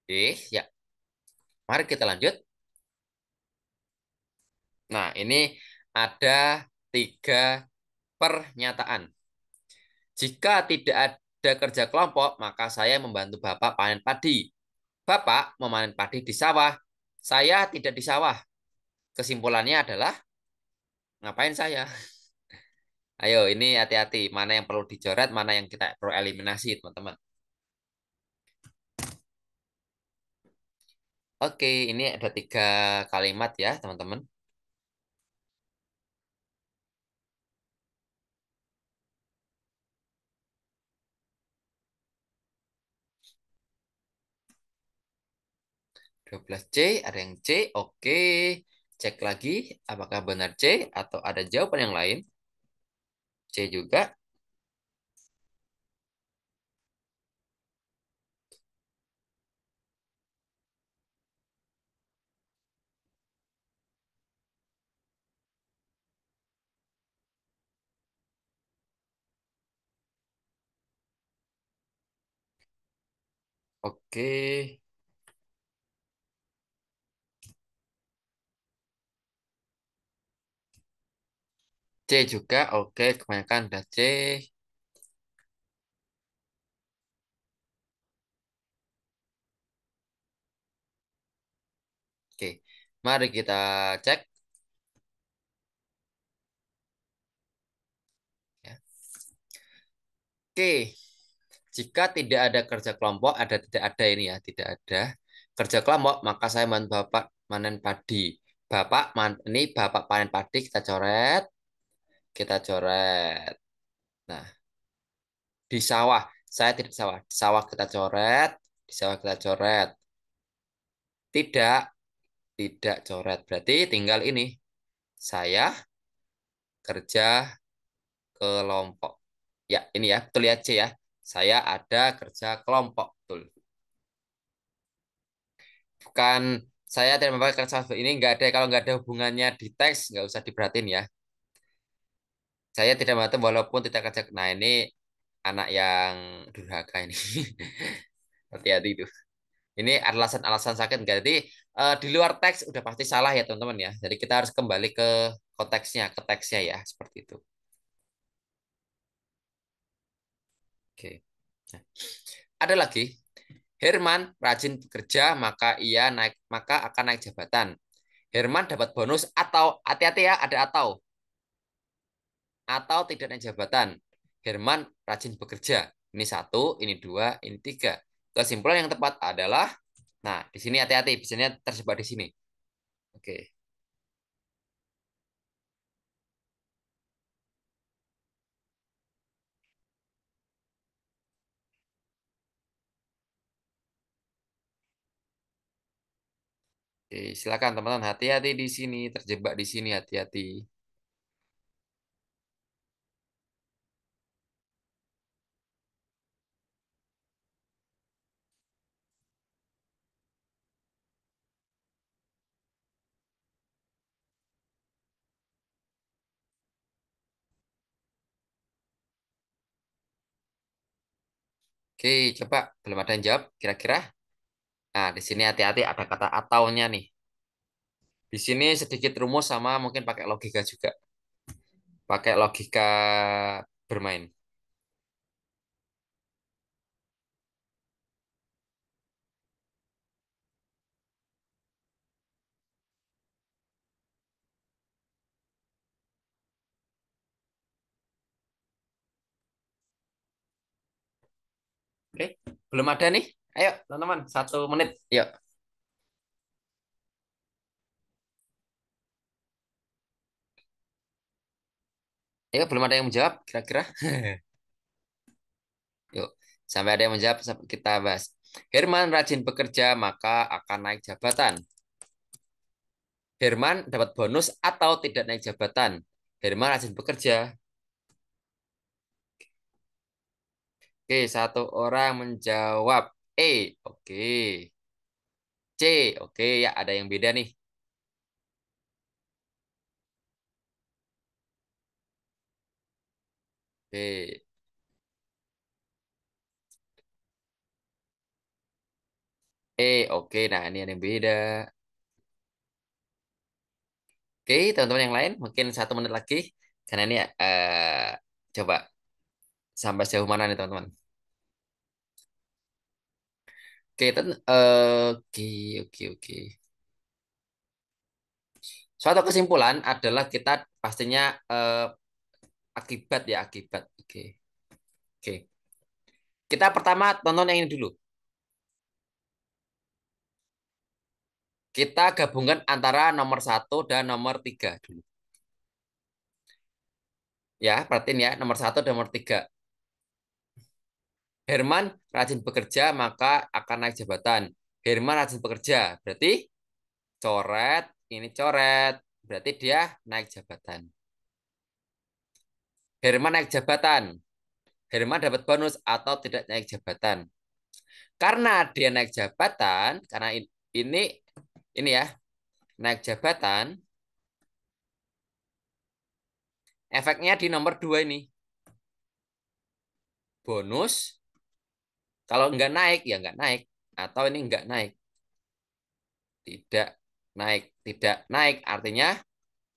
S1: Oke, ya. Mari kita lanjut. Nah, ini ada 3 pernyataan. Jika tidak ada kerja kelompok, maka saya membantu Bapak panen padi. Bapak memanen padi di sawah. Saya tidak di sawah. Kesimpulannya adalah, ngapain saya? Ayo, ini hati-hati. Mana yang perlu dicoret, mana yang kita perlu eliminasi, teman-teman. Oke, ini ada 3 kalimat ya, teman-teman. Dua belas C, ada yang C. Oke, cek lagi apakah benar C atau ada jawaban yang lain. C juga. Oke, C juga. Oke, kebanyakan udah C. Oke, mari kita cek. Ya. Oke, jika tidak ada kerja kelompok, tidak ada ini ya, tidak ada kerja kelompok, maka saya bantu Bapak panen padi. Ini Bapak panen padi, kita coret, kita coret. Nah, di sawah, saya tidak di sawah. Di sawah kita coret, di sawah kita coret. Tidak, tidak coret. Berarti tinggal ini. Saya kerja kelompok. Ya, ini ya, betul ya C ya. Saya ada kerja kelompok, betul. Bukan, saya tidak memakai kata sebab ini nggak ada, kalau nggak ada hubungannya di teks nggak usah diperhatiin ya. Saya tidak membantu walaupun tidak kerja. Nah ini anak yang durhaka ini. Hati-hati itu. Ini alasan-alasan sakit enggak. Jadi di luar teks udah pasti salah ya teman-teman ya. Jadi kita harus kembali ke konteksnya, ke teksnya ya, seperti itu. Oke. Nah, ada lagi. Herman rajin bekerja maka akan naik jabatan. Herman dapat bonus atau hati-hati ya, ada atau tidak naik jabatan. Herman rajin bekerja. Ini satu, ini dua, ini tiga. Kesimpulan yang tepat adalah, nah di sini hati-hati, biasanya tersebar di sini. Oke. Oke, silakan teman-teman, hati-hati di sini, terjebak di sini, hati-hati. Oke, coba belum ada yang jawab, kira-kira. Nah, di sini hati-hati ada kata ataunya nih. Di sini sedikit rumus sama mungkin pakai logika juga, pakai logika bermain. Oke, belum ada nih. Ayo, teman-teman, 1 menit. Yuk, ayo, belum ada yang menjawab, kira-kira. Yuk, sampai ada yang menjawab, sampai kita bahas. Herman rajin bekerja, maka akan naik jabatan. Herman dapat bonus atau tidak naik jabatan. Herman rajin bekerja. Oke, satu orang menjawab E. Oke. C. Oke, ya ada yang beda nih. Oke. Oke. Nah, ini ada yang beda. Oke, teman-teman yang lain, mungkin 1 menit lagi. Karena ini coba sampai sejauh mana nih teman-teman. Oke, oke, oke, oke. Suatu kesimpulan adalah kita pastinya akibat ya, akibat. Oke, oke. Kita pertama tonton yang ini dulu. Kita gabungkan antara nomor satu dan nomor tiga dulu. Ya, perhatiin ya, nomor satu dan nomor tiga. Herman rajin bekerja, maka akan naik jabatan. Herman rajin bekerja, berarti coret, ini coret. Berarti dia naik jabatan. Herman naik jabatan. Herman dapat bonus atau tidak naik jabatan. Karena dia naik jabatan, karena ini ya, naik jabatan, efeknya di nomor 2 ini. Bonus, kalau nggak naik, ya nggak naik. Atau ini nggak naik. Tidak naik. Tidak naik artinya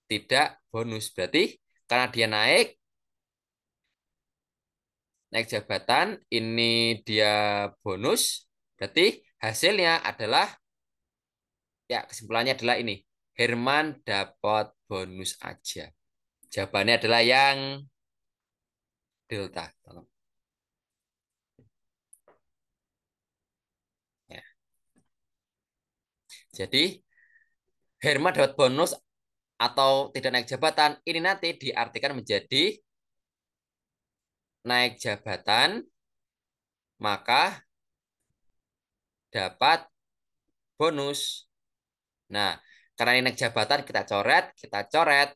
S1: tidak bonus. Berarti karena dia naik jabatan, ini dia bonus. Berarti hasilnya adalah, ya kesimpulannya adalah ini. Herman dapat bonus aja. Jawabannya adalah yang delta. Ya. Jadi Herman dapat bonus atau tidak naik jabatan. Ini nanti diartikan menjadi naik jabatan, maka dapat bonus. Nah, karena ini naik jabatan, kita coret,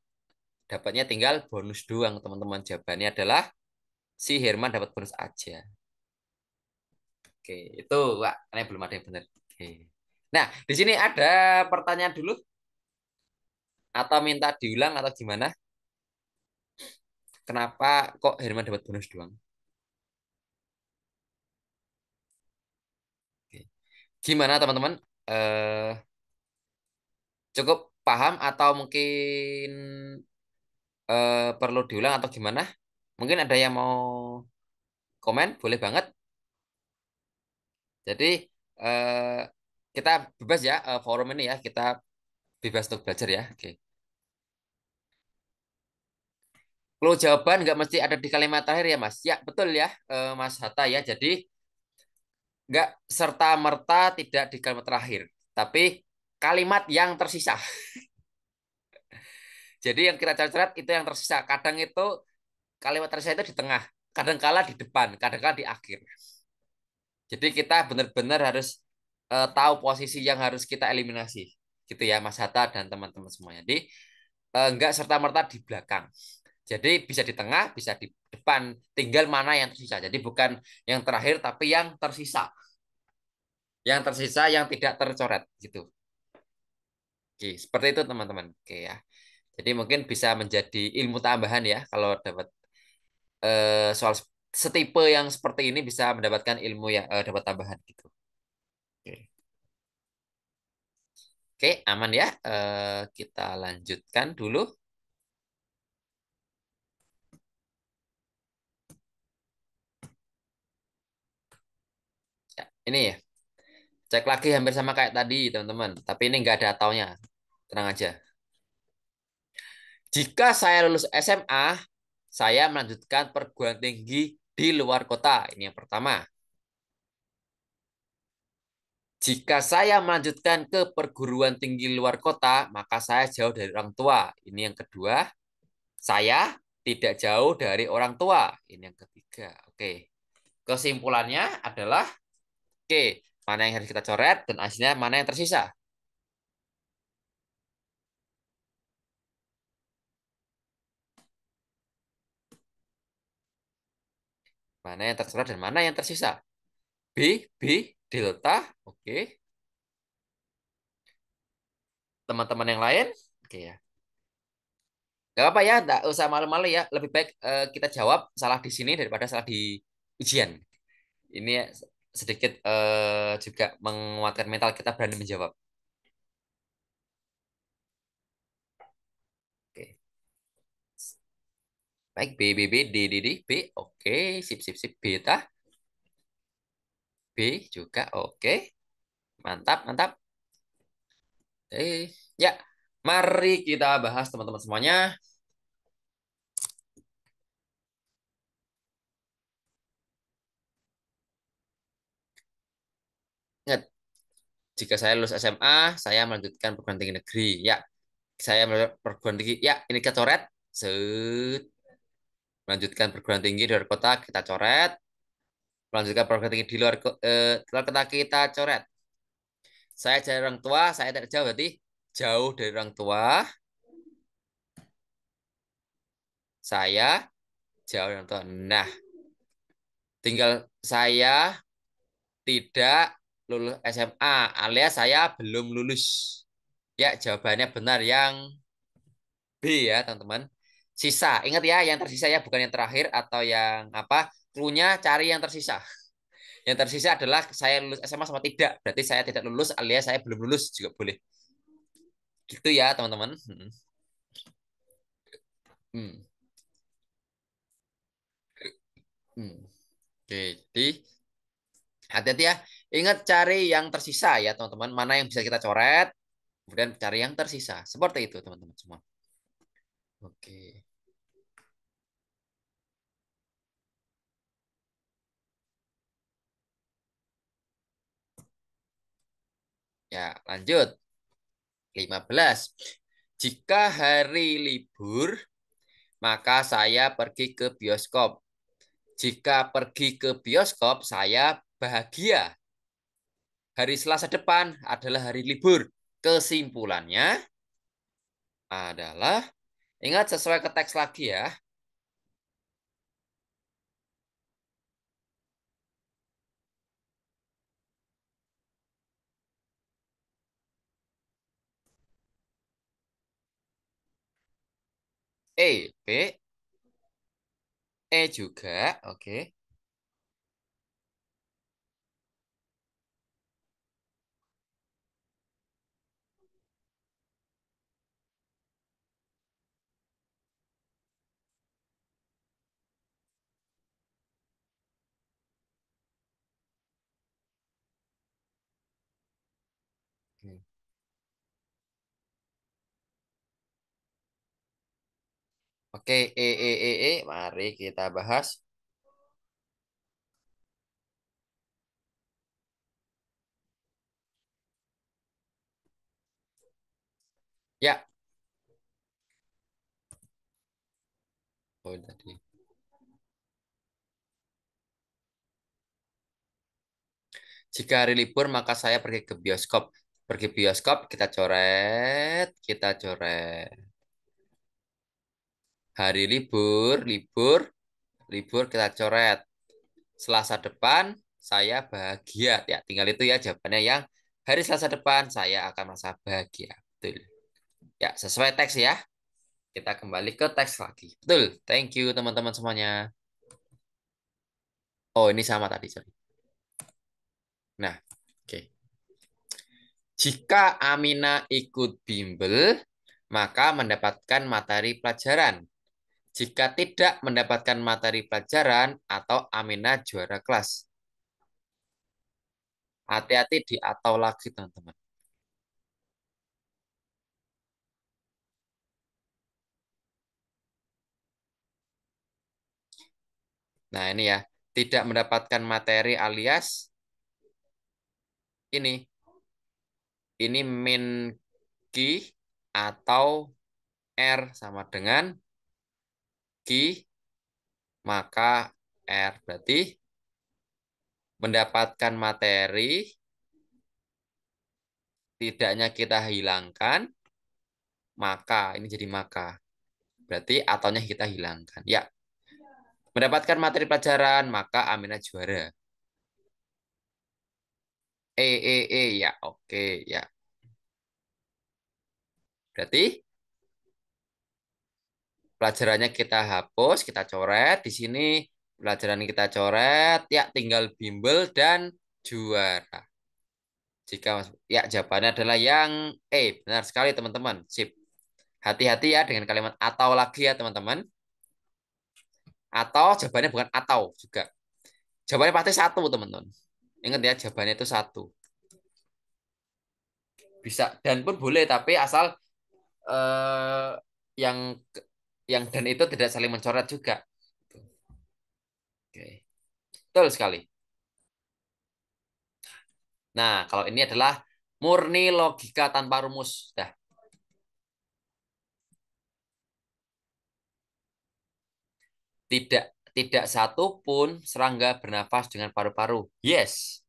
S1: dapatnya tinggal bonus doang, teman-teman. Jawabannya adalah si Herman dapat bonus aja. Oke, itu, Wak, karena belum ada yang benar. Oke. Nah, di sini ada pertanyaan dulu atau minta diulang atau gimana? Kenapa kok Herman dapat bonus doang? Oke. Gimana teman-teman? Eh, cukup paham atau mungkin perlu diulang atau gimana? Mungkin ada yang mau komen, boleh banget. Jadi eh, kita bebas ya forum ini ya, kita bebas untuk belajar ya. Oke. Kalau jawaban nggak mesti ada di kalimat terakhir ya Mas. Ya betul ya Mas Hatta ya. Jadi nggak serta-merta tidak di kalimat terakhir, tapi kalimat yang tersisa. Jadi yang kita coret itu yang tersisa. Kadang itu kalimat tersisa itu di tengah, kadang kala di depan, kadang kala di akhir. Jadi kita benar-benar harus tahu posisi yang harus kita eliminasi. Gitu ya Mas Hatta dan teman-teman semuanya. Jadi nggak serta-merta di belakang. Jadi bisa di tengah, bisa di depan. Tinggal mana yang tersisa. Jadi bukan yang terakhir, tapi yang tersisa. Yang tersisa yang tidak tercoret gitu. Oke, seperti itu teman-teman. Oke ya. Jadi mungkin bisa menjadi ilmu tambahan ya kalau dapat soal setipe yang seperti ini bisa mendapatkan ilmu ya dapat tambahan gitu. Oke, Oke, aman ya. Kita lanjutkan dulu. Ya, ini ya. Cek lagi hampir sama kayak tadi teman-teman. Tapi ini nggak ada ataunya. Tenang aja. Jika saya lulus SMA, saya melanjutkan perguruan tinggi di luar kota. Ini yang pertama. Jika saya melanjutkan ke perguruan tinggi luar kota, maka saya jauh dari orang tua. Ini yang kedua. Saya tidak jauh dari orang tua. Ini yang ketiga. Oke. Kesimpulannya adalah, oke, mana yang harus kita coret dan hasilnya mana yang tersisa. Mana yang tercoret dan mana yang tersisa. B, delta. Oke. Teman-teman yang lain. Oke ya. Gak apa ya, nggak usah malu-malu ya. Lebih baik kita jawab salah di sini daripada salah di ujian. Ini sedikit juga menguatkan mental kita berani menjawab. Oke. Baik, B. Oke, sip. Beta, B juga. Oke, mantap. Ya, mari kita bahas teman-teman semuanya. Ingat, jika saya lulus SMA, saya melanjutkan perguruan tinggi negeri. Ya, saya melanjutkan perguruan tinggi. Ya, ini kita coret. Set. Melanjutkan perguruan tinggi di luar kota, kita coret. Melanjutkan perguruan tinggi di luar kota, kita coret. Saya dari orang tua, saya tidak jauh, berarti jauh dari orang tua. Saya jauh dari orang tua. Nah, tinggal saya tidak lulus SMA alias saya belum lulus. Ya, jawabannya benar yang B ya, teman-teman. Sisa, ingat ya, yang tersisa ya, bukan yang terakhir atau yang apa. Cluenya cari yang tersisa. Yang tersisa adalah saya lulus SMA sama tidak. Berarti saya tidak lulus alias saya belum lulus juga boleh. Gitu ya, teman-teman. Hmm. Hmm. Oke, jadi hati-hati ya. Ingat cari yang tersisa ya, teman-teman. Mana yang bisa kita coret, kemudian cari yang tersisa. Seperti itu, teman-teman semua. Oke. Ya, lanjut. 15. Jika hari libur, maka saya pergi ke bioskop. Jika pergi ke bioskop, saya bahagia. Hari Selasa depan adalah hari libur. Kesimpulannya adalah, ingat sesuai ke teks lagi ya. E, B, E juga. Oke. Oke, mari kita bahas. Ya, oh tadi. Jika hari libur, maka saya pergi ke bioskop. Pergi bioskop, kita coret. Hari libur, libur kita coret. Selasa depan, saya bahagia. Ya, tinggal itu ya jawabannya yang hari Selasa depan saya akan merasa bahagia. Betul. Ya, sesuai teks ya. Kita kembali ke teks lagi. Betul. Thank you teman-teman semuanya. Oh, ini sama tadi, sorry. Nah, oke. Jika Amina ikut bimbel, maka mendapatkan materi pelajaran. Jika tidak mendapatkan materi pelajaran atau Amina juara kelas. Hati-hati di atau lagi, teman-teman. Nah, ini ya. Tidak mendapatkan materi alias ini. Ini min ki atau R sama dengan ki maka R. Berarti mendapatkan materi tidaknya kita hilangkan maka ini jadi maka. Berarti atonya kita hilangkan. Ya, mendapatkan materi pelajaran maka Amina juara. Ya, oke, ya. Berarti pelajarannya kita hapus, kita coret. Di sini pelajaran kita coret, ya tinggal bimbel dan juara. Jika ya jawabannya adalah yang benar sekali teman-teman. Sip. Hati-hati ya dengan kalimat atau lagi ya teman-teman. Atau jawabannya bukan atau juga. Jawabannya pasti satu teman-teman. Ingat ya jawabannya itu satu. Bisa dan pun boleh tapi asal eh, yang yang dan itu tidak saling mencoret juga. Oke. Betul sekali. Nah, kalau ini adalah murni logika tanpa rumus. Dah, tidak tidak satu pun serangga bernafas dengan paru-paru. Yes.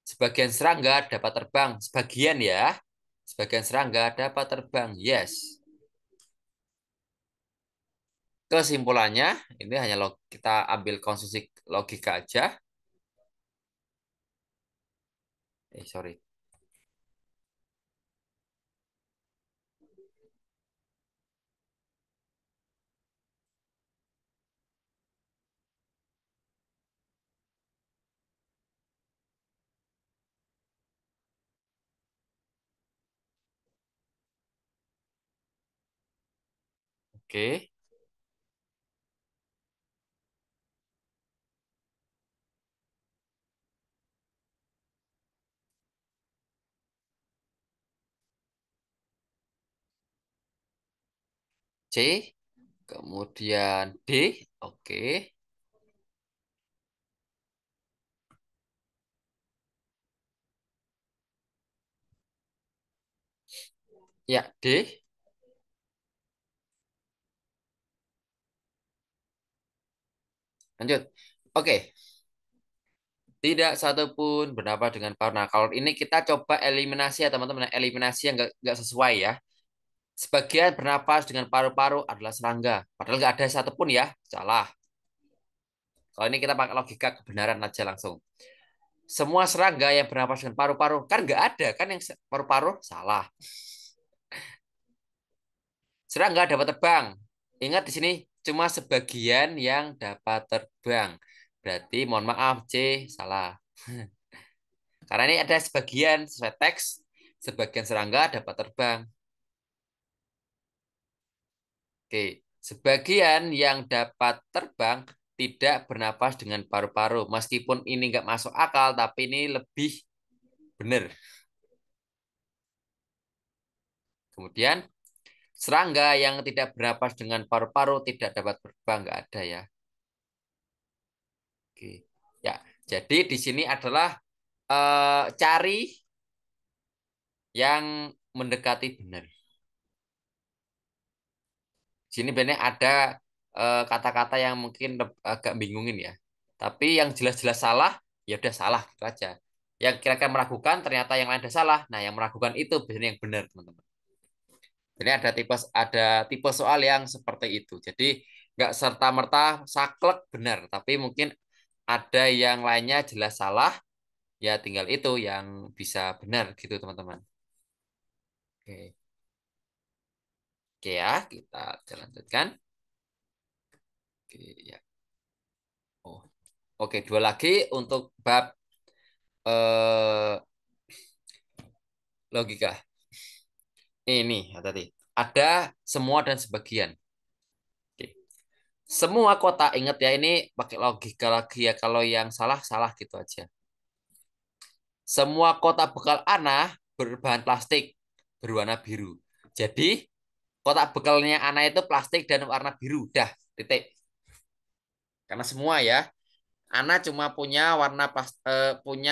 S1: Sebagian serangga dapat terbang. Sebagian ya. Sebagian serangga dapat terbang. Yes. Kesimpulannya, ini hanya kita ambil konstruksi logika aja. Sorry. Oke. C. Kemudian D. Oke. Ya, D. Lanjut. Oke. Tidak satupun bernafas dengan paru. Nah, kalau ini kita coba eliminasi ya teman-teman. Eliminasi yang nggak sesuai ya. Sebagian bernafas dengan paru-paru adalah serangga. Padahal nggak ada satupun ya. Salah. Kalau ini kita pakai logika kebenaran aja langsung. Semua serangga yang bernafas dengan paru-paru. Kan nggak ada kan yang paru-paru. Salah. Serangga dapat terbang. Ingat di sini cuma sebagian yang dapat terbang. Berarti mohon maaf C salah. Karena ini ada sebagian sesuai teks, sebagian serangga dapat terbang. Oke, sebagian yang dapat terbang tidak bernapas dengan paru-paru. Meskipun ini nggak masuk akal, tapi ini lebih benar. Kemudian, serangga yang tidak bernapas dengan paru-paru tidak dapat terbang, nggak ada ya. Oke, ya. Jadi di sini adalah cari yang mendekati benar. Di sini benar ada kata-kata yang mungkin agak bingungin ya. Tapi yang jelas-jelas salah, ya udah salah gitu aja. Yang kira-kira meragukan, ternyata yang lain ada salah. Nah, yang meragukan itu biasanya yang benar, teman-teman. Jadi ada tipe soal yang seperti itu. Jadi nggak serta-merta saklek benar, tapi mungkin ada yang lainnya jelas salah, ya tinggal itu yang bisa benar gitu, teman-teman. Oke, oke ya, kita lanjutkan. Oke, ya. Oh, oke, dua lagi untuk bab eh, logika. Ini ya tadi ada semua dan sebagian. Oke. Semua kota ingat ya ini pakai logika lagi ya kalau yang salah salah gitu aja. Semua kotak bekal Ana berbahan plastik berwarna biru. Jadi kotak bekalnya Ana itu plastik dan warna biru. Dah, titik. Karena semua ya. Ana cuma punya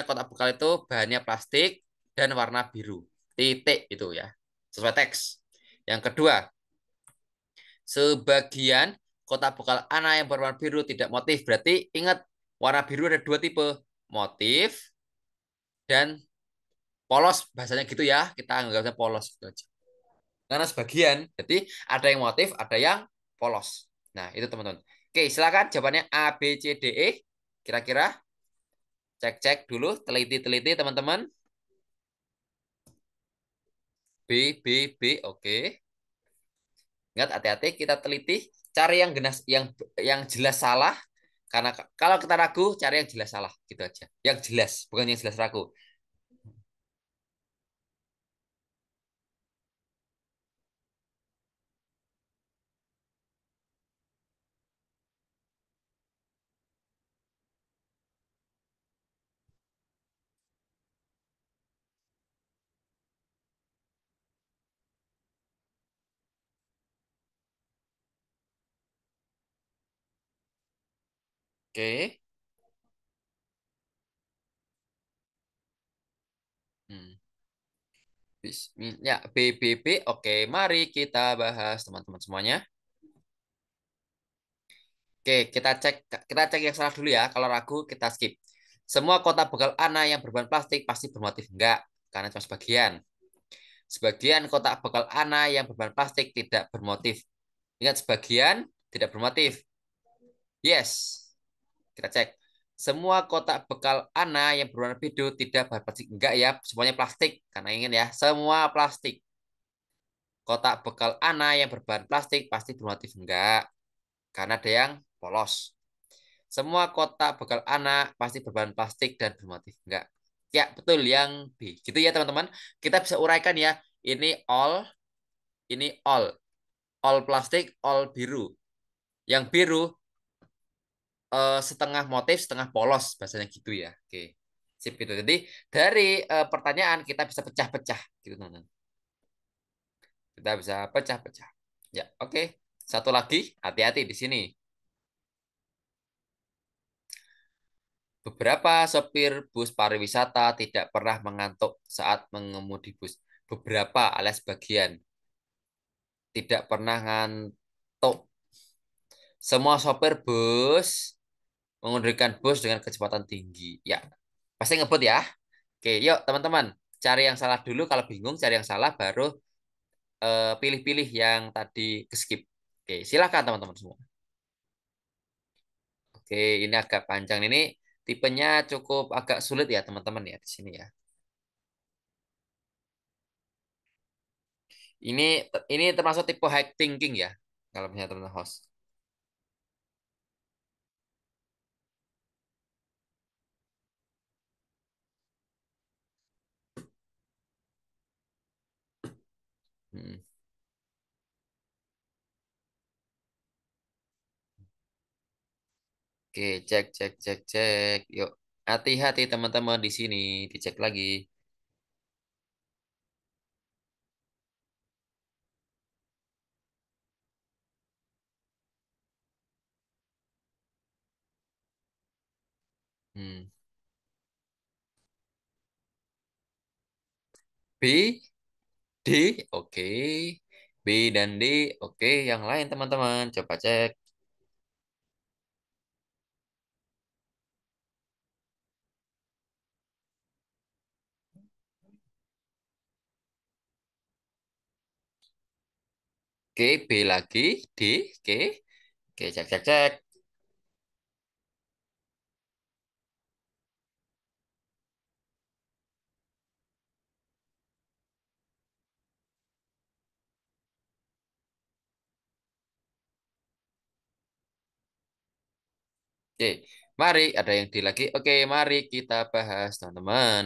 S1: kotak bekal itu bahannya plastik dan warna biru. Titik itu ya. Sesuai teks. Yang kedua, sebagian kotak bekal Ana yang berwarna biru tidak motif. Berarti ingat warna biru ada dua tipe. Motif dan polos. Bahasanya gitu ya. Kita anggapnya polos gitu aja. Karena sebagian. Jadi ada yang motif, ada yang polos. Nah, itu teman-teman. Oke, silakan jawabannya A, B, C, D, E. Kira-kira cek-cek dulu, teliti-teliti teman-teman. B, B, B, oke. Ingat hati-hati kita teliti, cari yang jelas salah. Karena kalau kita ragu, cari yang jelas salah, gitu aja. Yang jelas, bukan yang jelas ragu. Oke. Hmm. Bismillah, B, B, B. Oke, mari kita bahas teman-teman semuanya. Oke, kita cek yang salah dulu ya. Kalau ragu kita skip. Semua kotak bekal Ana yang berbahan plastik pasti bermotif enggak, karena cuma sebagian. Sebagian kotak bekal Ana yang berbahan plastik tidak bermotif. Ingat sebagian tidak bermotif. Yes. Kita cek. Semua kotak bekal Ana yang berwarna biru tidak berbahan plastik enggak ya, semuanya plastik. Karena ingin ya, semua plastik. Kotak bekal Ana yang berbahan plastik pasti bermotif enggak, karena ada yang polos. Semua kotak bekal anak pasti berbahan plastik dan bermotif. Enggak. Ya, betul yang B. Gitu ya, teman-teman. Kita bisa uraikan ya. Ini all. All plastik, all biru. Yang biru setengah motif, setengah polos. Bahasanya gitu ya. Oke. Sip gitu. Jadi dari pertanyaan kita bisa pecah-pecah gitu, teman-teman. Kita bisa pecah-pecah. Ya, oke. Satu lagi, hati-hati di sini. Beberapa sopir bus pariwisata tidak pernah mengantuk saat mengemudi bus. Beberapa alias bagian tidak pernah ngantuk. Semua sopir bus mengemudikan bus dengan kecepatan tinggi. Ya, pasti ngebut ya. Oke, yuk teman-teman. Cari yang salah dulu. Kalau bingung, cari yang salah baru pilih-pilih yang tadi ke skip. Oke, silakan teman-teman semua. Oke, ini agak panjang. Ini tipenya cukup agak sulit ya teman-teman ya di sini ya. Ini ini termasuk tipe high thinking ya. kalau misalnya teman host. Hmm. Oke, cek, cek, cek, cek. Yuk, hati-hati teman-teman di sini. Dicek lagi. Hmm. B, D, oke. B dan D, oke. Yang lain teman-teman, coba cek. Oke, B lagi, D, oke. Oke, cek, cek, cek. Oke, mari ada yang D lagi. Oke, mari kita bahas teman-teman.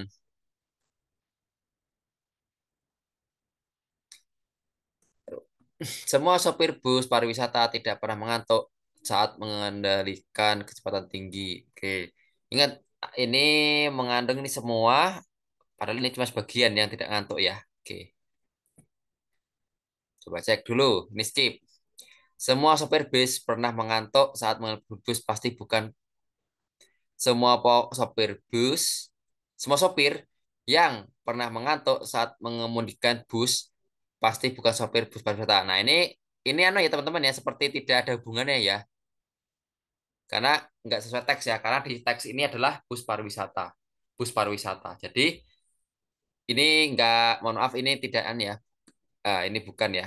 S1: Semua sopir bus pariwisata tidak pernah mengantuk saat mengendalikan kecepatan tinggi. Oke, ingat ini mengandung ini semua, padahal ini cuma sebagian yang tidak ngantuk ya. Oke, coba cek dulu. Ini skip. Semua sopir bus pernah mengantuk saat mengemudi bus pasti bukan sopir bus. Semua sopir yang pernah mengantuk saat mengemudikan bus pasti bukan sopir bus pariwisata. Nah, ini anu ya teman-teman ya, seperti tidak ada hubungannya ya. Karena nggak sesuai teks ya, karena di teks ini adalah bus pariwisata. Bus pariwisata. Jadi ini nggak, mohon maaf ini tidak an ya. Ini bukan ya.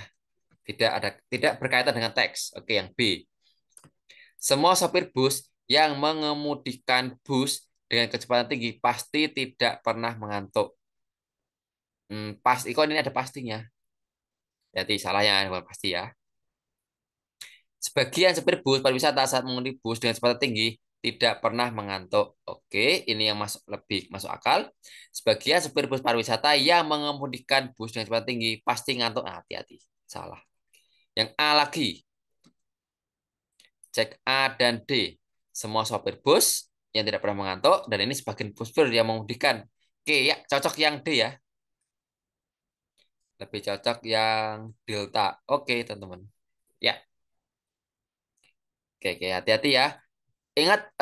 S1: Tidak berkaitan dengan teks. Oke, yang B. Semua sopir bus yang mengemudikan bus dengan kecepatan tinggi pasti tidak pernah mengantuk. Pasti, kok ini ada pastinya. Jadi salahnya bukan pasti ya. Sebagian sopir bus pariwisata saat mengemudi bus dengan kecepatan tinggi tidak pernah mengantuk. Oke, ini yang lebih masuk akal. Sebagian sopir bus pariwisata yang mengemudikan bus dengan kecepatan tinggi pasti ngantuk. Nah, hati-hati, salah. Yang A lagi, cek A dan D. Semua sopir bus yang tidak pernah mengantuk dan ini sebagian bus yang mengemudikan. Oke, ya cocok yang D ya. Lebih cocok yang Delta. Oke, teman-teman. Ya, oke, hati-hati ya. Ingat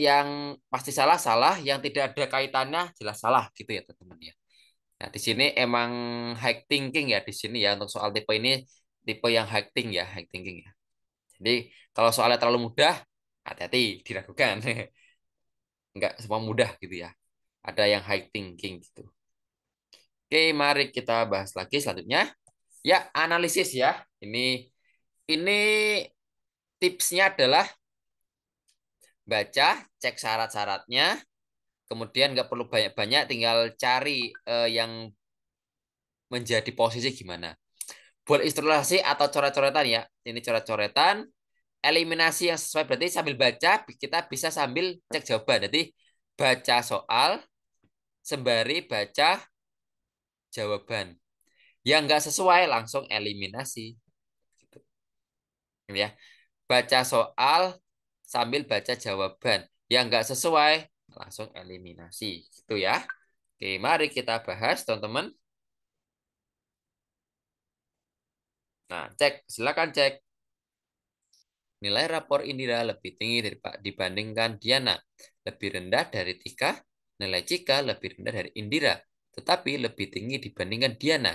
S1: yang pasti salah salah, yang tidak ada kaitannya jelas salah gitu ya teman-teman ya. Nah di sini emang high thinking ya di sini ya untuk soal tipe ini tipe yang high thinking ya. Jadi kalau soalnya terlalu mudah hati-hati diragukan. Nggak semua mudah gitu ya. Ada yang high thinking gitu. Oke mari kita bahas lagi selanjutnya. Ya analisis ya. Ini tipsnya adalah baca, cek syarat-syaratnya, kemudian nggak perlu banyak-banyak, tinggal cari yang menjadi posisi gimana. Buat ilustrasi atau coret-coretan ya. Ini coret-coretan, eliminasi yang sesuai berarti sambil baca kita bisa sambil cek jawaban. Jadi baca soal sembari baca jawaban. Yang nggak sesuai langsung eliminasi. Gitu. Ya. Baca soal sambil baca jawaban. Yang nggak sesuai langsung eliminasi. Gitu ya. Oke, mari kita bahas teman-teman. Nah, cek, silakan cek. Nilai rapor Indira lebih tinggi dibandingkan Diana. Lebih rendah dari Tika. Nilai Cika lebih rendah dari Indira. Tetapi lebih tinggi dibandingkan Diana.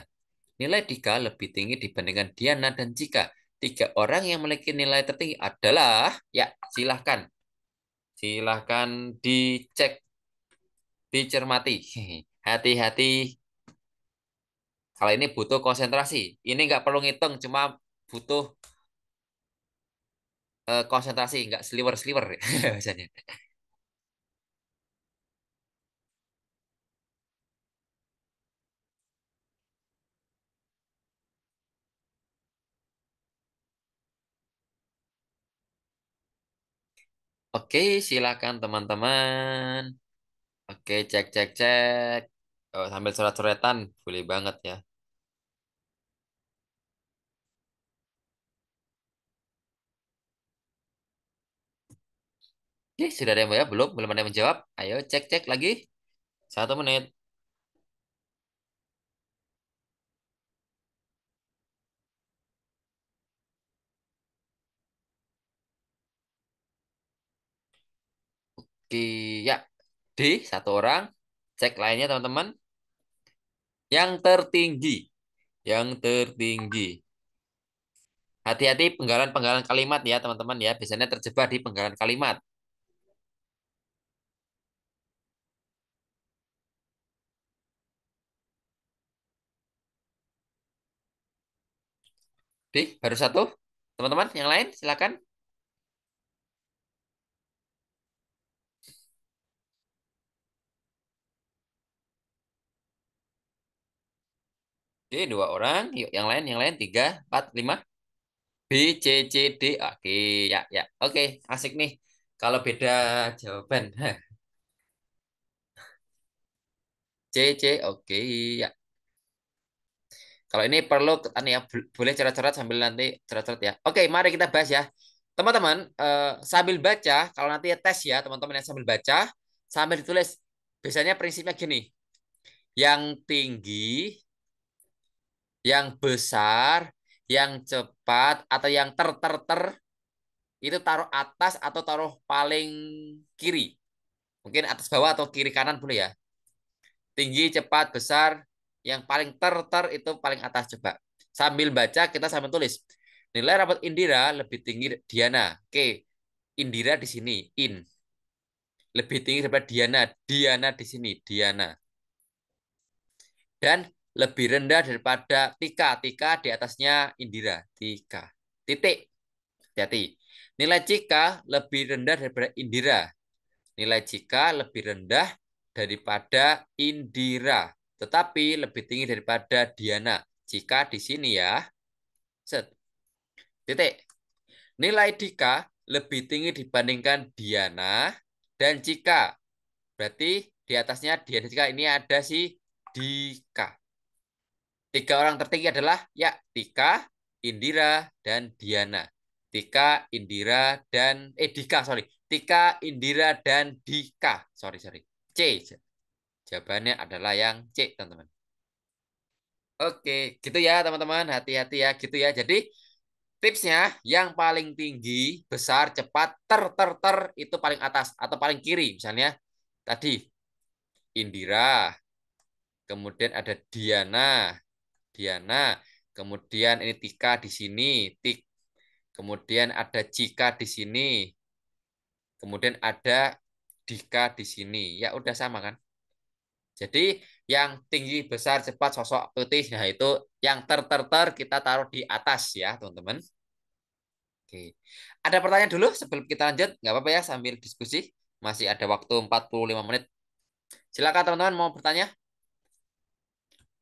S1: Nilai Dika lebih tinggi dibandingkan Diana dan Cika. Tiga orang yang memiliki nilai tertinggi adalah, ya silahkan. Silahkan dicek, dicermati. Hati-hati, kalau ini butuh konsentrasi. Ini nggak perlu ngitung, cuma butuh konsentrasi, nggak sliver-sliver biasanya. Oke, silakan teman-teman. Oke, cek cek cek. Oh, sambil coret-coretan, boleh banget ya. Oke, sudah ada yang menjawab? Belum? Belum ada yang menjawab? Ayo cek cek lagi. 1 menit. Oke, ya. D, 1 orang. Cek lainnya teman-teman. Yang tertinggi. Yang tertinggi. Hati-hati penggalan-penggalan kalimat ya teman-teman ya. Biasanya terjebak di penggalan kalimat. D, baru satu. Teman-teman yang lain silakan. D, 2 orang. Yuk, yang lain 3, 4, 5. B, C, C, D. Oke, ya, ya. Oke, asik nih. Kalau beda jawaban. C, C, oke, ya. Kalau ini perlu, ya, boleh coret-coret sambil nanti coret-coret ya. Oke, mari kita bahas ya. Teman-teman, sambil baca, kalau nanti ya tes ya, teman-teman yang sambil baca, sambil ditulis. Biasanya prinsipnya gini, yang tinggi, yang besar, yang cepat, atau yang ter, itu taruh atas atau taruh paling kiri. Mungkin atas bawah atau kiri kanan boleh ya. Tinggi, cepat, besar, yang paling itu paling atas coba. Sambil baca kita sambil tulis. Nilai rapot Indira lebih tinggi Diana. Oke, Indira di sini, in. Lebih tinggi daripada Diana. Diana di sini, Diana. Dan lebih rendah daripada Tika. Tika di atasnya Indira. Tika. Titik. Hati-hati. Nilai Cika lebih rendah daripada Indira. Nilai Cika lebih rendah daripada Indira, tetapi lebih tinggi daripada Diana. Jika di sini ya, set, titik. Nilai Dika lebih tinggi dibandingkan Diana dan Cika. Berarti di atasnya Diana dan Cika ini ada si Dika. 3 orang tertinggi adalah ya Tika, Indira, dan Diana. Tika, Indira, dan Dika, sorry. Tika, Indira, dan Dika. Sorry, sorry. C. Jawabannya adalah yang C, teman-teman. Oke, gitu ya, teman-teman. Hati-hati ya, gitu ya. Jadi, tipsnya yang paling tinggi, besar, cepat, itu paling atas atau paling kiri. Misalnya, tadi Indira, kemudian ada Diana, Diana, kemudian ini Tika di sini, Tik, kemudian ada Cika di sini, kemudian ada Dika di sini. Ya udah sama kan? Jadi yang tinggi, besar, cepat, sosok putih, nah itu yang kita taruh di atas ya, teman-teman. Oke. Ada pertanyaan dulu sebelum kita lanjut? Nggak apa-apa ya, sambil diskusi. Masih ada waktu 45 menit. Silakan teman-teman mau bertanya.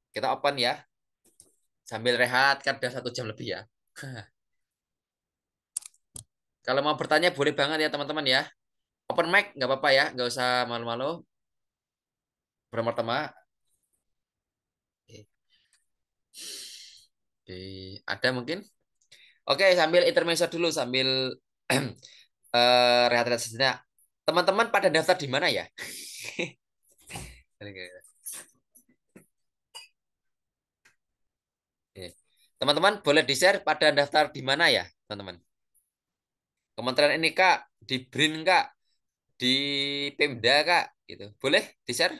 S1: Kita open ya. Sambil rehat, kan udah 1 jam lebih ya. Kalau mau bertanya boleh banget ya teman-teman ya. Open mic nggak apa-apa ya, nggak usah malu-malu. Pertama, oke. Oke, ada mungkin? Oke, sambil intermezzo dulu, sambil rehat-rehat sejenak. Teman-teman pada daftar di mana ya? Oke. Teman-teman boleh di-share pada daftar di mana ya, teman-teman? Kementerian ini Kak, di BRIN Kak, di Pemda Kak, gitu. Boleh di-share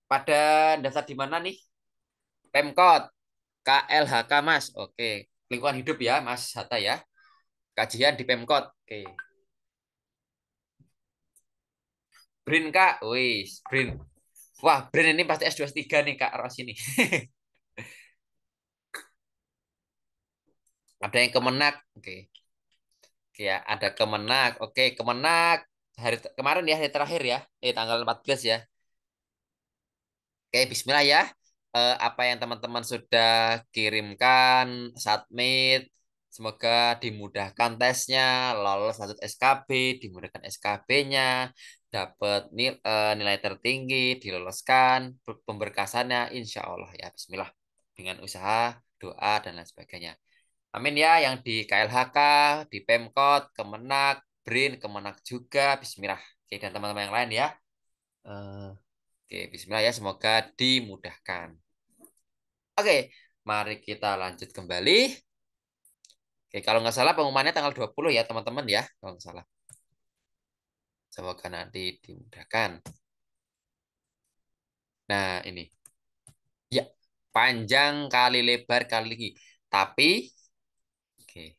S1: pada daftar di mana nih? Pemkot, KLHK Mas. Oke, lingkungan hidup ya, Mas Hatta ya. Kajian di Pemkot. Oke. BRIN Kak, wis, BRIN. Wah, BRIN ini pasti S2 S3 nih Kak Ros ini. Ada yang Kemenak. Oke. Oke ya, ada Kemenak. Oke, Kemenak hari kemarin ya, hari terakhir ya. Tanggal 14 ya. Oke, bismillah ya. Apa yang teman-teman sudah kirimkan, submit, Semoga dimudahkan tesnya, lolos lanjut SKB, dimudahkan SKB-nya, dapat nilai tertinggi, diloloskan, pemberkasannya, insya Allah ya, Bismillah. Dengan usaha, doa, dan lain sebagainya. Amin ya, yang di KLHK, di Pemkot, Kemenak, BRIN, Kemenak juga, Bismillah. Oke, dan teman-teman yang lain ya. Eh, Oke, Bismillah ya, semoga dimudahkan. Oke, mari kita lanjut kembali. Oke, kalau nggak salah pengumumannya tanggal 20 ya, teman-teman ya, kalau nggak salah. Semoga nanti dimudahkan. Nah, ini. Ya, panjang kali lebar kali tinggi. Tapi, oke,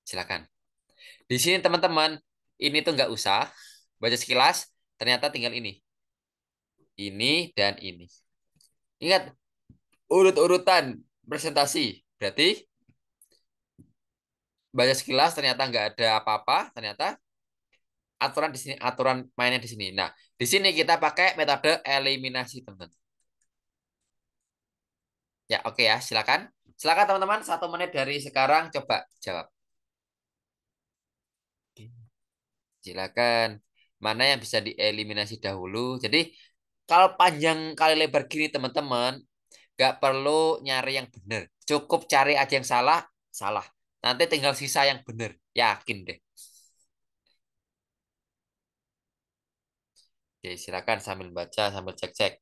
S1: silakan. Di sini teman-teman, ini tuh nggak usah. Baca sekilas, ternyata tinggal ini. Ini dan ini. Ingat, urut-urutan presentasi. Berarti, baca sekilas ternyata nggak ada apa-apa. Ternyata aturan di sini, aturan mainnya di sini. Nah, di sini kita pakai metode eliminasi, teman-teman. Ya, oke ya, silakan. Silakan teman-teman, 1 menit dari sekarang coba jawab. Silakan. Mana yang bisa dieliminasi dahulu. Jadi, kalau panjang kali lebar gini teman-teman, nggak perlu nyari yang benar. Cukup cari aja yang salah, salah. Nanti tinggal sisa yang benar. Yakin deh. Oke, silakan sambil baca, sambil cek-cek.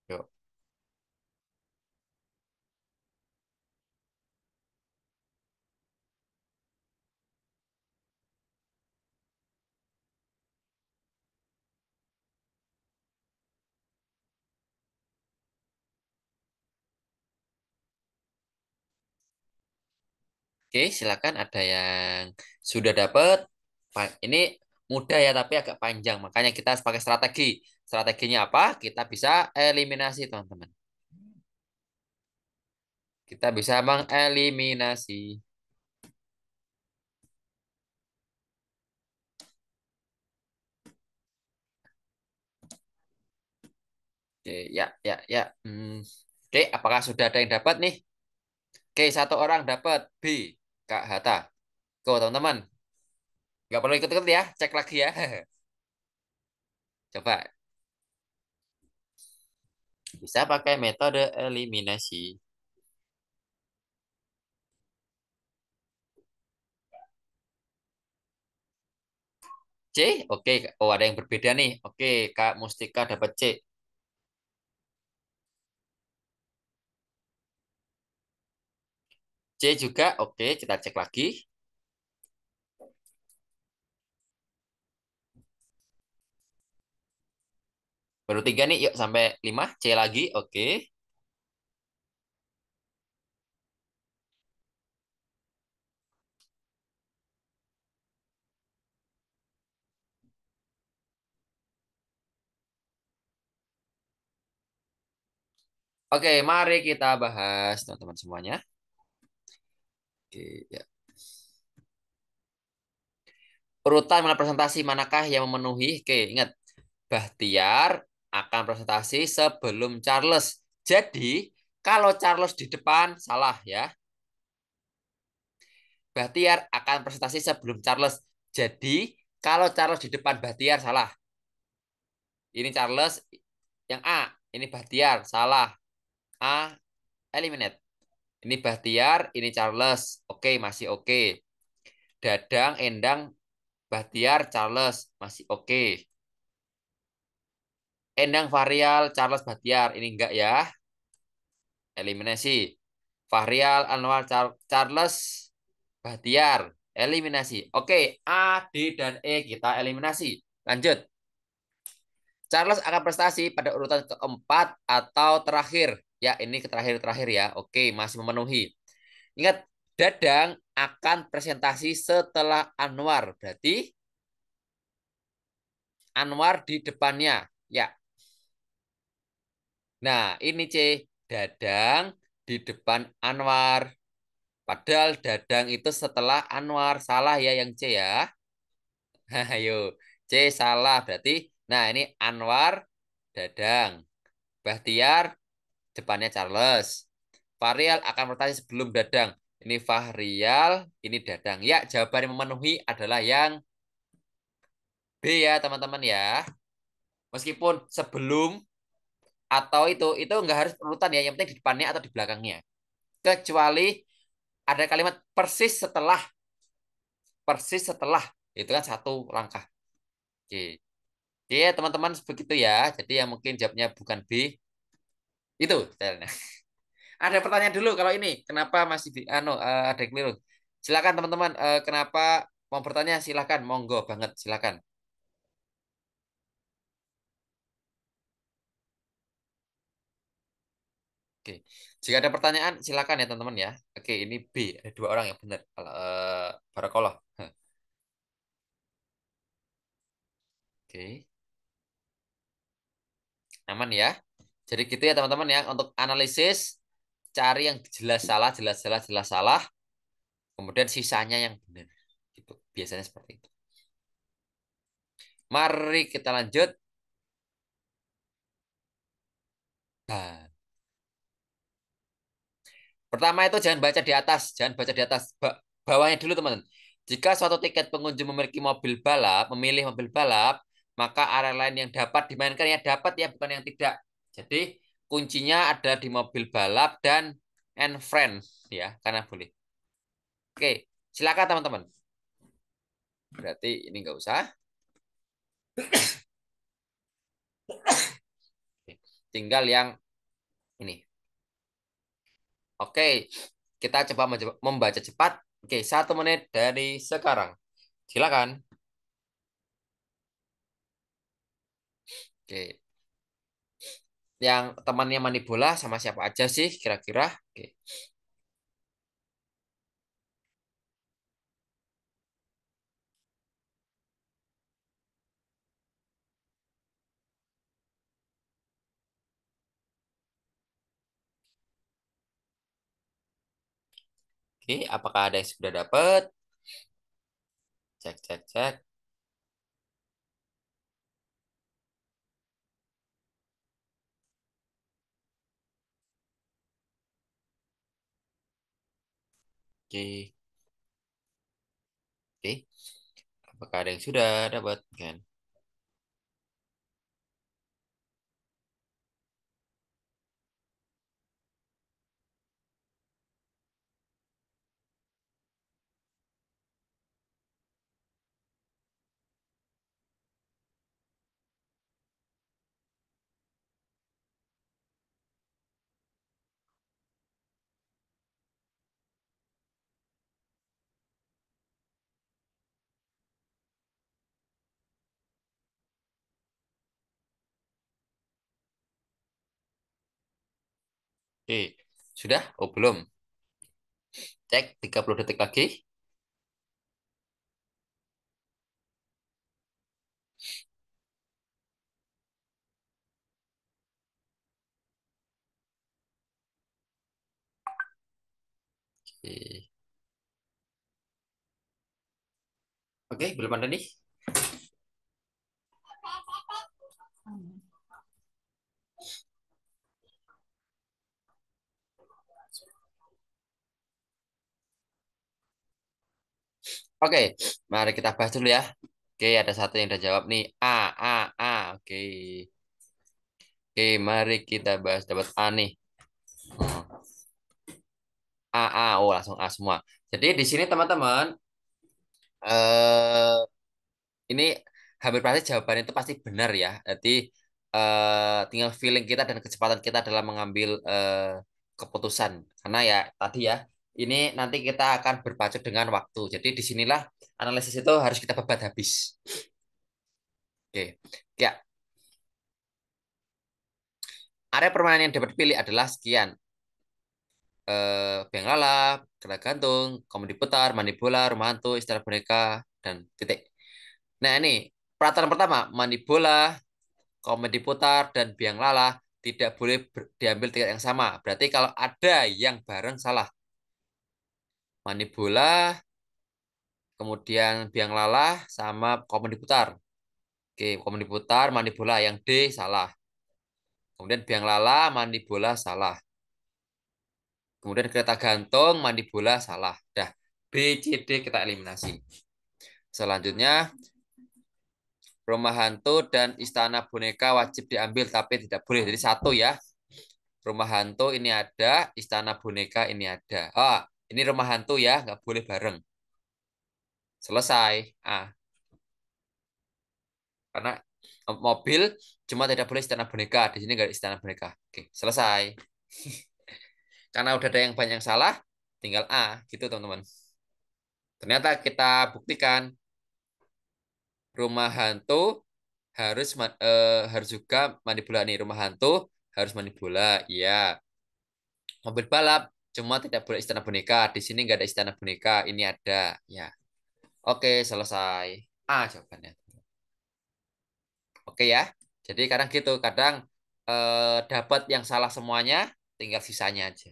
S1: Yuk. Oke, silakan ada yang sudah dapat. Ini mudah ya, tapi agak panjang. Makanya kita harus pakai strategi. Strateginya apa? Kita bisa eliminasi, teman-teman. Kita bisa mengeliminasi. Oke, ya, ya, ya. Oke, apakah sudah ada yang dapat nih? Oke, 1 orang dapat B, Kak Hatta. Go, teman-teman. Nggak perlu ikut-ikut ya, cek lagi ya. Coba, bisa pakai metode eliminasi. C, oke. Oh, ada yang berbeda nih. Oke, Kak Mustika dapat C. C juga, oke. Kita cek lagi. Baru 3 nih, yuk sampai 5. C lagi, oke. Oke, mari kita bahas, teman-teman semuanya. Oke, ya. Urutan mana presentasi manakah yang memenuhi? Oke, ingat. Bahtiar akan presentasi sebelum Charles. Jadi, kalau Charles di depan, salah ya. Bahtiar akan presentasi sebelum Charles. Jadi, kalau Charles di depan Bahtiar, salah. Ini Charles yang A. Ini Bahtiar, salah. A, eliminate. Ini Bahtiar, ini Charles. Oke, masih oke. Dadang, Endang, Bahtiar, Charles. Masih oke. Endang, Varial, Charles, Bahtiar. Ini enggak ya. Eliminasi. Fahrial, Anwar, Charles, Bahtiar. Eliminasi. Oke, A, D, dan E kita eliminasi. Lanjut. Charles akan prestasi pada urutan keempat atau terakhir. Ya, ini ke terakhir-terakhir ya. Oke, masih memenuhi. Ingat, Dadang akan presentasi setelah Anwar. Berarti Anwar di depannya. Ya. Nah, ini C. Dadang di depan Anwar. Padahal Dadang itu setelah Anwar. Salah ya yang C ya. Ayo. C salah. Berarti Nah, ini Anwar, Dadang. Bahtiar, depannya Charles. Fahrial akan bertanya sebelum Dadang. Ini Fahrial, ini Dadang. Ya, jawaban yang memenuhi adalah yang B ya, teman-teman ya. Meskipun sebelum atau itu nggak harus urutan ya, yang penting di depannya atau di belakangnya. Kecuali ada kalimat persis setelah itu kan satu langkah. Oke. Oke, teman-teman begitu ya. Jadi yang mungkin jawabnya bukan B, itu stylenya. Ada pertanyaan dulu kalau ini, kenapa masih ada yang keliru? Silakan teman-teman, kenapa mau bertanya? Silakan, monggo banget, silakan. Oke, jika ada pertanyaan, silakan ya teman-teman ya. Oke, ini B, ada dua orang yang benar. Kalau Barakallah. Oke, aman ya. Jadi gitu ya teman-teman ya, untuk analisis cari yang jelas salah, jelas salah, jelas salah, kemudian sisanya yang benar. Gitu. Biasanya seperti itu. Mari kita lanjut. Nah, pertama itu jangan baca di atas, jangan baca di atas. Bawahnya dulu teman-teman. Jika suatu tiket pengunjung memiliki mobil balap, memilih mobil balap, maka area lain yang dapat dimainkan ya dapat ya, bukan yang tidak. Jadi kuncinya ada di mobil balap dan and friend ya, karena boleh. Oke, silakan teman-teman. Berarti ini nggak usah. Oke, tinggal yang ini. Oke, kita coba membaca cepat. Oke, 1 menit dari sekarang. Silakan. Oke, yang temannya mani bola sama siapa aja sih kira-kira? Oke, oke, apakah ada yang sudah dapat? Cek, cek, cek. Oke, oke. Apakah ada yang sudah dapat? Kan? Oke, sudah? Oh, belum. Cek 30 detik lagi. Oke, oke, belum ada nih. Oke, mari kita bahas dulu ya. Oke, ada satu yang udah jawab nih. A, A, A. Oke. Oke, mari kita bahas dapat A nih. Hmm. A, A. Oh, langsung A semua. Jadi di sini teman-teman, eh ini hampir pasti jawabannya itu pasti benar ya. Jadi tinggal feeling kita dan kecepatan kita dalam mengambil keputusan. Karena ya tadi ya, ini nanti kita akan berpacu dengan waktu. Jadi disinilah analisis itu harus kita babat habis. Oke, ya, area permainan yang dapat dipilih adalah sekian. Biang lala, gerak gantung, komedi putar, mandi bola, rumah hantu, istilah boneka, dan titik. Nah ini peraturan pertama, mandi bola, komedi putar, dan biang lala tidak boleh diambil tiket yang sama. Berarti kalau ada yang bareng salah. Mandi bola, kemudian biang lala, sama komedi putar. Oke, kalau diputar, mandi bola. Yang D salah. Kemudian biang lala, mandi bola salah. Kemudian kereta gantung, mandi bola salah. Dah, B, C, D kita eliminasi. Selanjutnya, rumah hantu dan istana boneka wajib diambil, tapi tidak boleh. Jadi satu ya. Rumah hantu ini ada, istana boneka ini ada. Ini rumah hantu ya, nggak boleh bareng. Selesai. Karena mobil cuma tidak boleh istana boneka. Di sini nggak ada istana boneka. Oke, selesai. Karena udah ada yang banyak yang salah, tinggal A, gitu teman-teman. Ternyata kita buktikan rumah hantu harus juga mandi bola nih. Rumah hantu harus mandi bola. Iya. Mobil balap cuma tidak boleh istana boneka. Di sini nggak ada istana boneka. Ini ada. Ya. Oke, selesai. Jawabannya. Oke ya. Jadi kadang gitu. Kadang dapat yang salah semuanya, tinggal sisanya aja.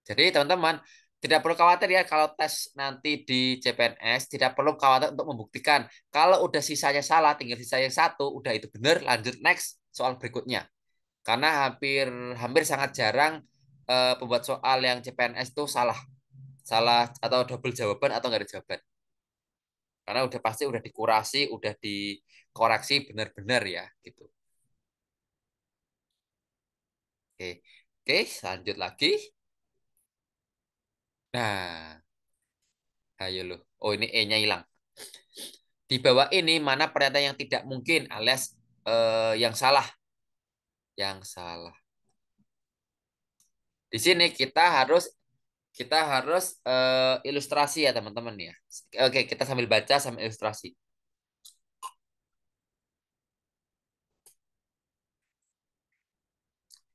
S1: Jadi teman-teman tidak perlu khawatir ya kalau tes nanti di CPNS, tidak perlu khawatir untuk membuktikan. Kalau udah sisanya salah, tinggal sisa yang satu, udah itu benar, lanjut next soal berikutnya. Karena hampir hampir sangat jarang pembuat soal yang CPNS itu salah, salah atau double jawaban atau nggak ada jawaban. Karena udah pasti udah dikurasi, udah dikoreksi benar-benar ya gitu. Oke, oke, lanjut lagi. Nah, ayo loh. Oh ini E-nya hilang. Di bawah ini mana pernyataan yang tidak mungkin alias yang salah, yang salah. Di sini kita harus ilustrasi ya teman-teman ya. Oke, kita sambil baca sambil ilustrasi.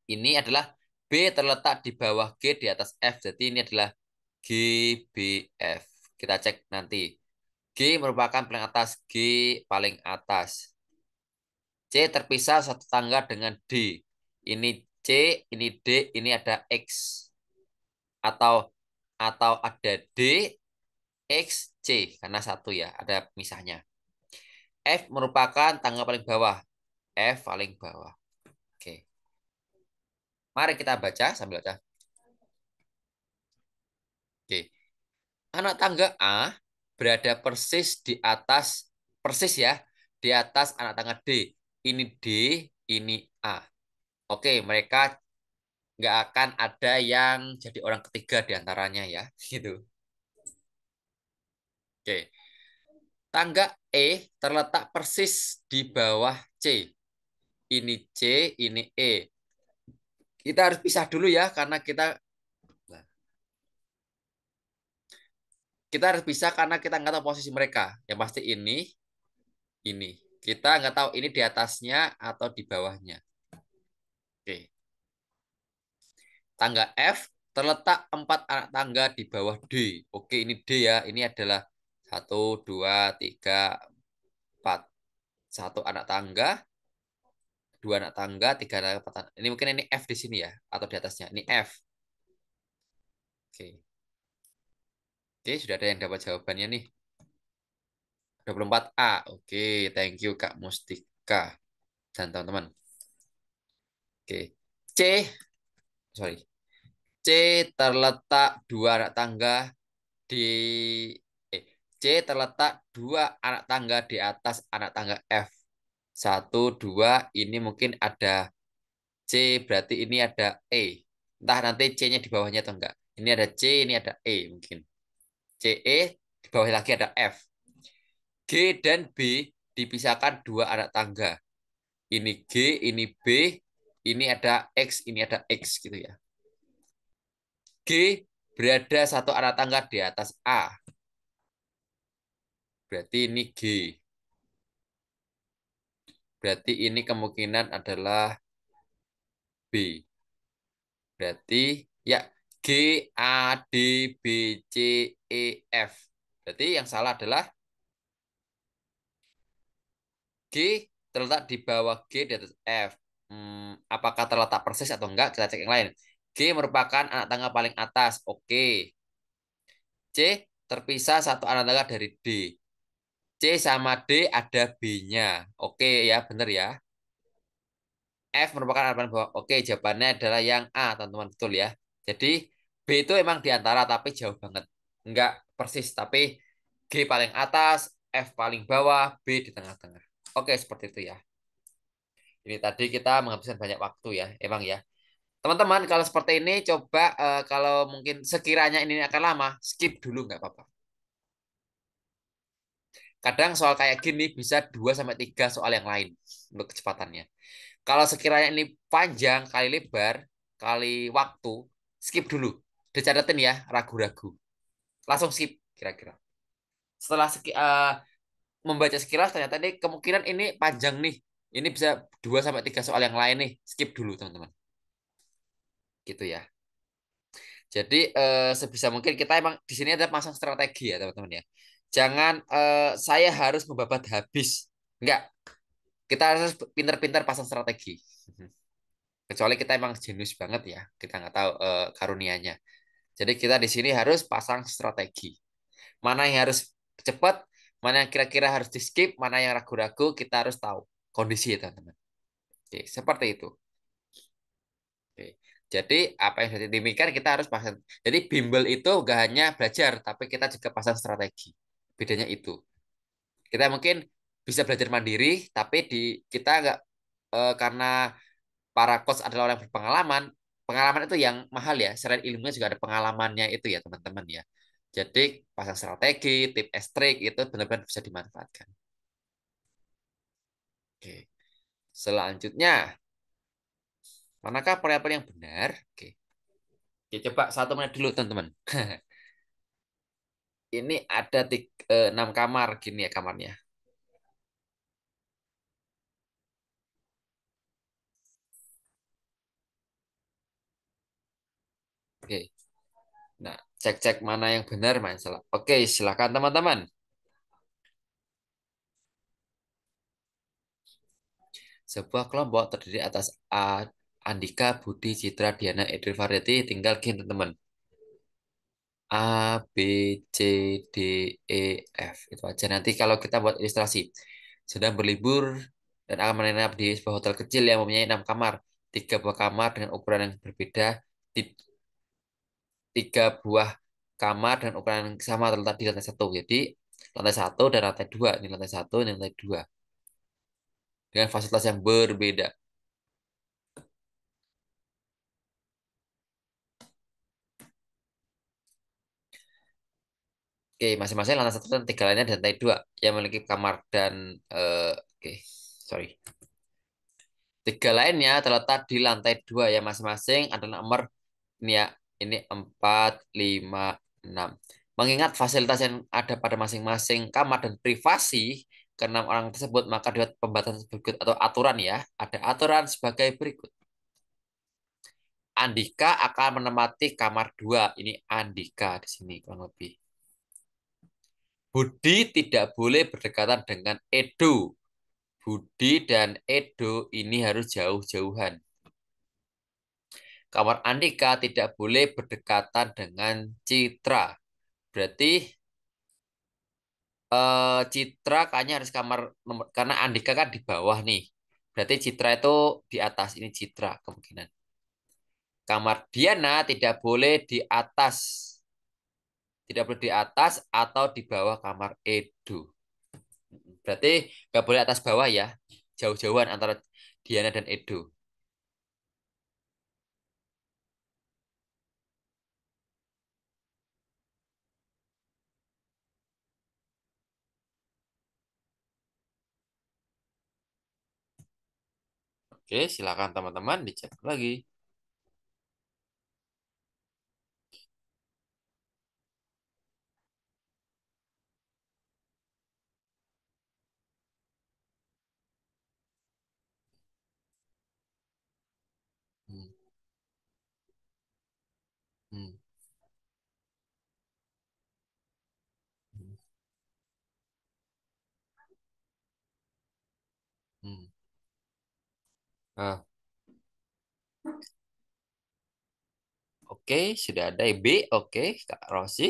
S1: Ini adalah B terletak di bawah G di atas F. Jadi ini adalah GBF. Kita cek nanti. G merupakan paling atas, G paling atas. C terpisah satu tangga dengan D. Ini C, ini D, ini ada X. Atau ada D, X, C. Karena satu ya, ada misahnya. F merupakan tangga paling bawah. F paling bawah. Oke. Mari kita baca sambil baca. Oke. Anak tangga A berada persis ya, di atas anak tangga D. Ini D, ini A. Oke, mereka nggak akan ada yang jadi orang ketiga di antaranya ya, gitu. Oke, tangga E terletak persis di bawah C. Ini C, ini E. Kita harus pisah dulu ya, karena kita harus pisah karena kita nggak tahu posisi mereka. Yang pasti ini. Kita nggak tahu ini di atasnya atau di bawahnya. Oke. Tangga F terletak 4 anak tangga di bawah D. Oke, ini D ya. Ini adalah 1, 2, 3, 4. Satu anak tangga, 2 anak tangga, 3 anak tangga. Ini mungkin ini F di sini ya, atau di atasnya. Ini F. Oke. Oke, sudah ada yang dapat jawabannya nih. 24A. Oke, thank you Kak Mustika dan teman-teman. Oke. C, sorry. C terletak 2 anak tangga di C terletak 2 anak tangga di atas anak tangga F. 1, 2, ini mungkin ada C, berarti ini ada E. Entah nanti C-nya di bawahnya atau enggak. Ini ada C, ini ada E mungkin. C, E, di bawah lagi ada F. G dan B dipisahkan 2 anak tangga. Ini G, ini B, ini ada X, ini ada X gitu ya. G berada 1 anak tangga di atas A. Berarti ini G. Berarti ini kemungkinan adalah B. Berarti ya G, A, D, B, C, E, F. Berarti yang salah adalah G terletak di bawah G di atas F. Apakah terletak persis atau enggak? Kita cek yang lain. G merupakan anak tangga paling atas. Oke. C terpisah 1 anak tangga dari D. C sama D ada B-nya. Oke ya, bener ya. F merupakan harapan bawah. Oke, jawabannya adalah yang A, teman-teman. Betul ya. Jadi B itu emang di antara, tapi jauh banget. Enggak persis, tapi G paling atas, F paling bawah, B di tengah-tengah. Oke, seperti itu ya. Ini tadi kita menghabiskan banyak waktu ya, emang ya. Teman-teman, kalau seperti ini, coba kalau mungkin sekiranya ini akan lama, skip dulu nggak apa-apa. Kadang soal kayak gini bisa 2 sampai 3 soal yang lain untuk kecepatannya. Kalau sekiranya ini panjang kali lebar kali waktu, skip dulu. Dicatatin ya, ragu-ragu. Langsung skip kira-kira. Setelah membaca sekilas ternyata ini kemungkinan ini panjang nih. Ini bisa 2 sampai 3 soal yang lain nih. Skip dulu teman-teman. Gitu ya. Jadi sebisa mungkin kita emang di sini ada pasang strategi ya teman-teman ya. Jangan saya harus membabat habis. Enggak, kita harus pintar-pintar pasang strategi. Kecuali kita emang jenius banget ya, kita nggak tahu karunianya. Jadi kita di sini harus pasang strategi. Mana yang harus cepat, mana yang kira-kira harus di skip, mana yang ragu-ragu, kita harus tahu kondisi ya teman-teman. Oke, seperti itu. Oke. Jadi apa yang sudah demikian kita harus pasang. Jadi bimbel itu gak hanya belajar, tapi kita juga pasang strategi. Bedanya itu. Kita mungkin bisa belajar mandiri, tapi kita nggak karena para coach adalah orang yang berpengalaman, pengalaman itu yang mahal ya. Selain ilmunya juga ada pengalamannya itu ya teman-teman ya. Jadi pasang strategi, tip and trik itu benar-benar bisa dimanfaatkan. Oke. Selanjutnya, manakah pendapat yang benar? Oke. Oke, coba 1 menit dulu teman-teman. Ini ada 6 kamar gini ya kamarnya. Oke. Nah, cek-cek mana yang benar, mana yang salah. Oke, silakan teman-teman. Sebuah kelompok terdiri atas Andika, Budi, Citra, Diana, Edwin, Variety. Tinggal gini teman-teman. A, B, C, D, E, F. Itu aja. Nanti kalau kita buat ilustrasi. Sedang berlibur dan akan menginap di sebuah hotel kecil yang mempunyai 6 kamar. 3 buah kamar dengan ukuran yang berbeda. Ti- 3 buah kamar dengan ukuran yang sama terletak di lantai satu. Jadi lantai satu dan lantai dua. Ini lantai satu, ini lantai dua. Dengan fasilitas yang berbeda. Oke, masing-masing lantai satu dan 3 lainnya di lantai dua yang memiliki kamar dan oke, sorry. 3 lainnya terletak di lantai dua yang masing-masing ada nomor ini ya, ini 4, 5, 6. Mengingat fasilitas yang ada pada masing-masing kamar dan privasi keenam orang tersebut, maka dibuat pembatasan berikut atau aturan ya. Ada aturan sebagai berikut. Andika akan menempati kamar 2. Ini Andika di sini kurang lebih. Budi tidak boleh berdekatan dengan Edo. Budi dan Edo ini harus jauh-jauhan. Kamar Andika tidak boleh berdekatan dengan Citra. Berarti Citra kayaknya harus kamar nomor, karena Andika kan di bawah nih. Berarti Citra itu di atas. Ini Citra kemungkinan. Kamar Diana tidak boleh di atas. Tidak boleh di atas atau di bawah kamar Edo. Berarti nggak boleh atas bawah ya. Jauh-jauhan antara Diana dan Edo. Oke, silakan teman-teman dicek lagi. Hmm, hmm, hmm, hmm. Ah, oke, sudah ada B. Oke, Kak Rosi.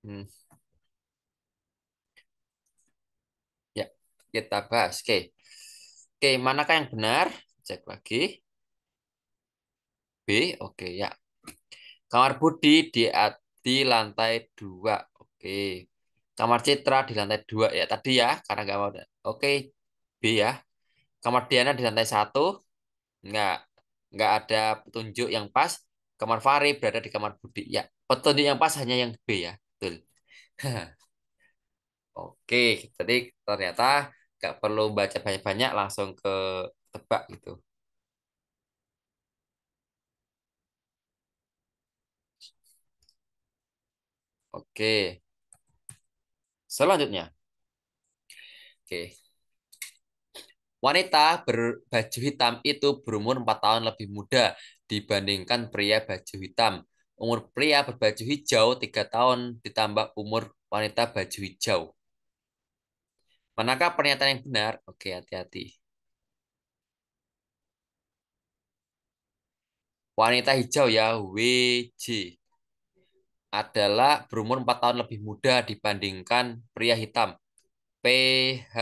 S1: Hmm, ya, kita bahas. Oke. Oke, manakah yang benar? Cek lagi. B, oke ya. Kamar Budi di lantai 2. Oke. Kamar Citra di lantai 2 ya. Tadi ya, karena nggak mau. Oke, B ya. Kamar Diana di lantai 1. Nggak. Nggak ada petunjuk yang pas. Kamar Fahri berada di kamar Budi. Ya, petunjuk yang pas hanya yang B ya. Betul. Oke, jadi ternyata nggak perlu baca banyak-banyak, langsung ke tebak gitu. Oke, selanjutnya. Oke, wanita berbaju hitam itu berumur 4 tahun lebih muda dibandingkan pria baju hitam. Umur pria berbaju hijau 3 tahun ditambah umur wanita baju hijau. Manakah pernyataan yang benar? Oke, hati-hati. Wanita hijau ya, WJ, adalah berumur 4 tahun lebih muda dibandingkan pria hitam. PH.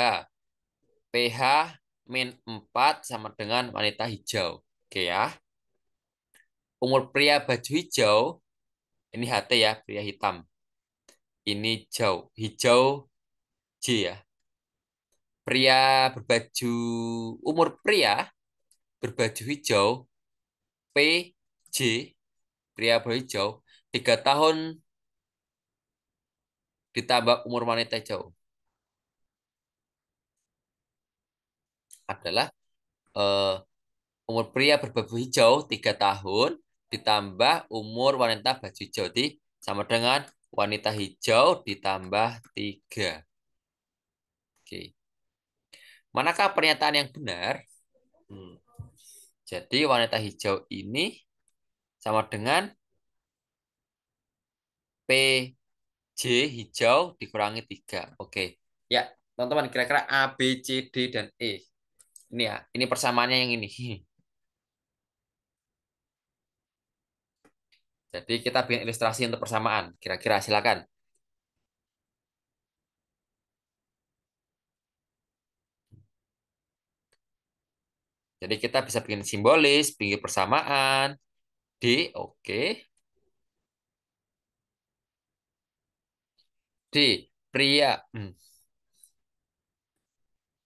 S1: PH min 4 sama dengan wanita hijau. Oke ya. Umur pria baju hijau, ini HT ya, pria hitam. Ini hijau, hijau J ya. Pria berbaju, umur pria berbaju hijau, PJ, pria berhijau, 3 tahun ditambah umur wanita hijau adalah eh, umur pria berbaju hijau 3 tahun ditambah umur wanita baju hijau. Jadi sama dengan wanita hijau ditambah 3. Oke. Manakah pernyataan yang benar? Hmm. Jadi wanita hijau ini sama dengan PJ hijau dikurangi 3. Oke. Ya, teman-teman kira-kira A, B, C, D, dan E. Ini ya, ini persamaannya yang ini. Jadi kita bikin ilustrasi untuk persamaan. Kira-kira silakan. Jadi kita bisa bikin simbolis, bikin persamaan. D, oke. D, pria.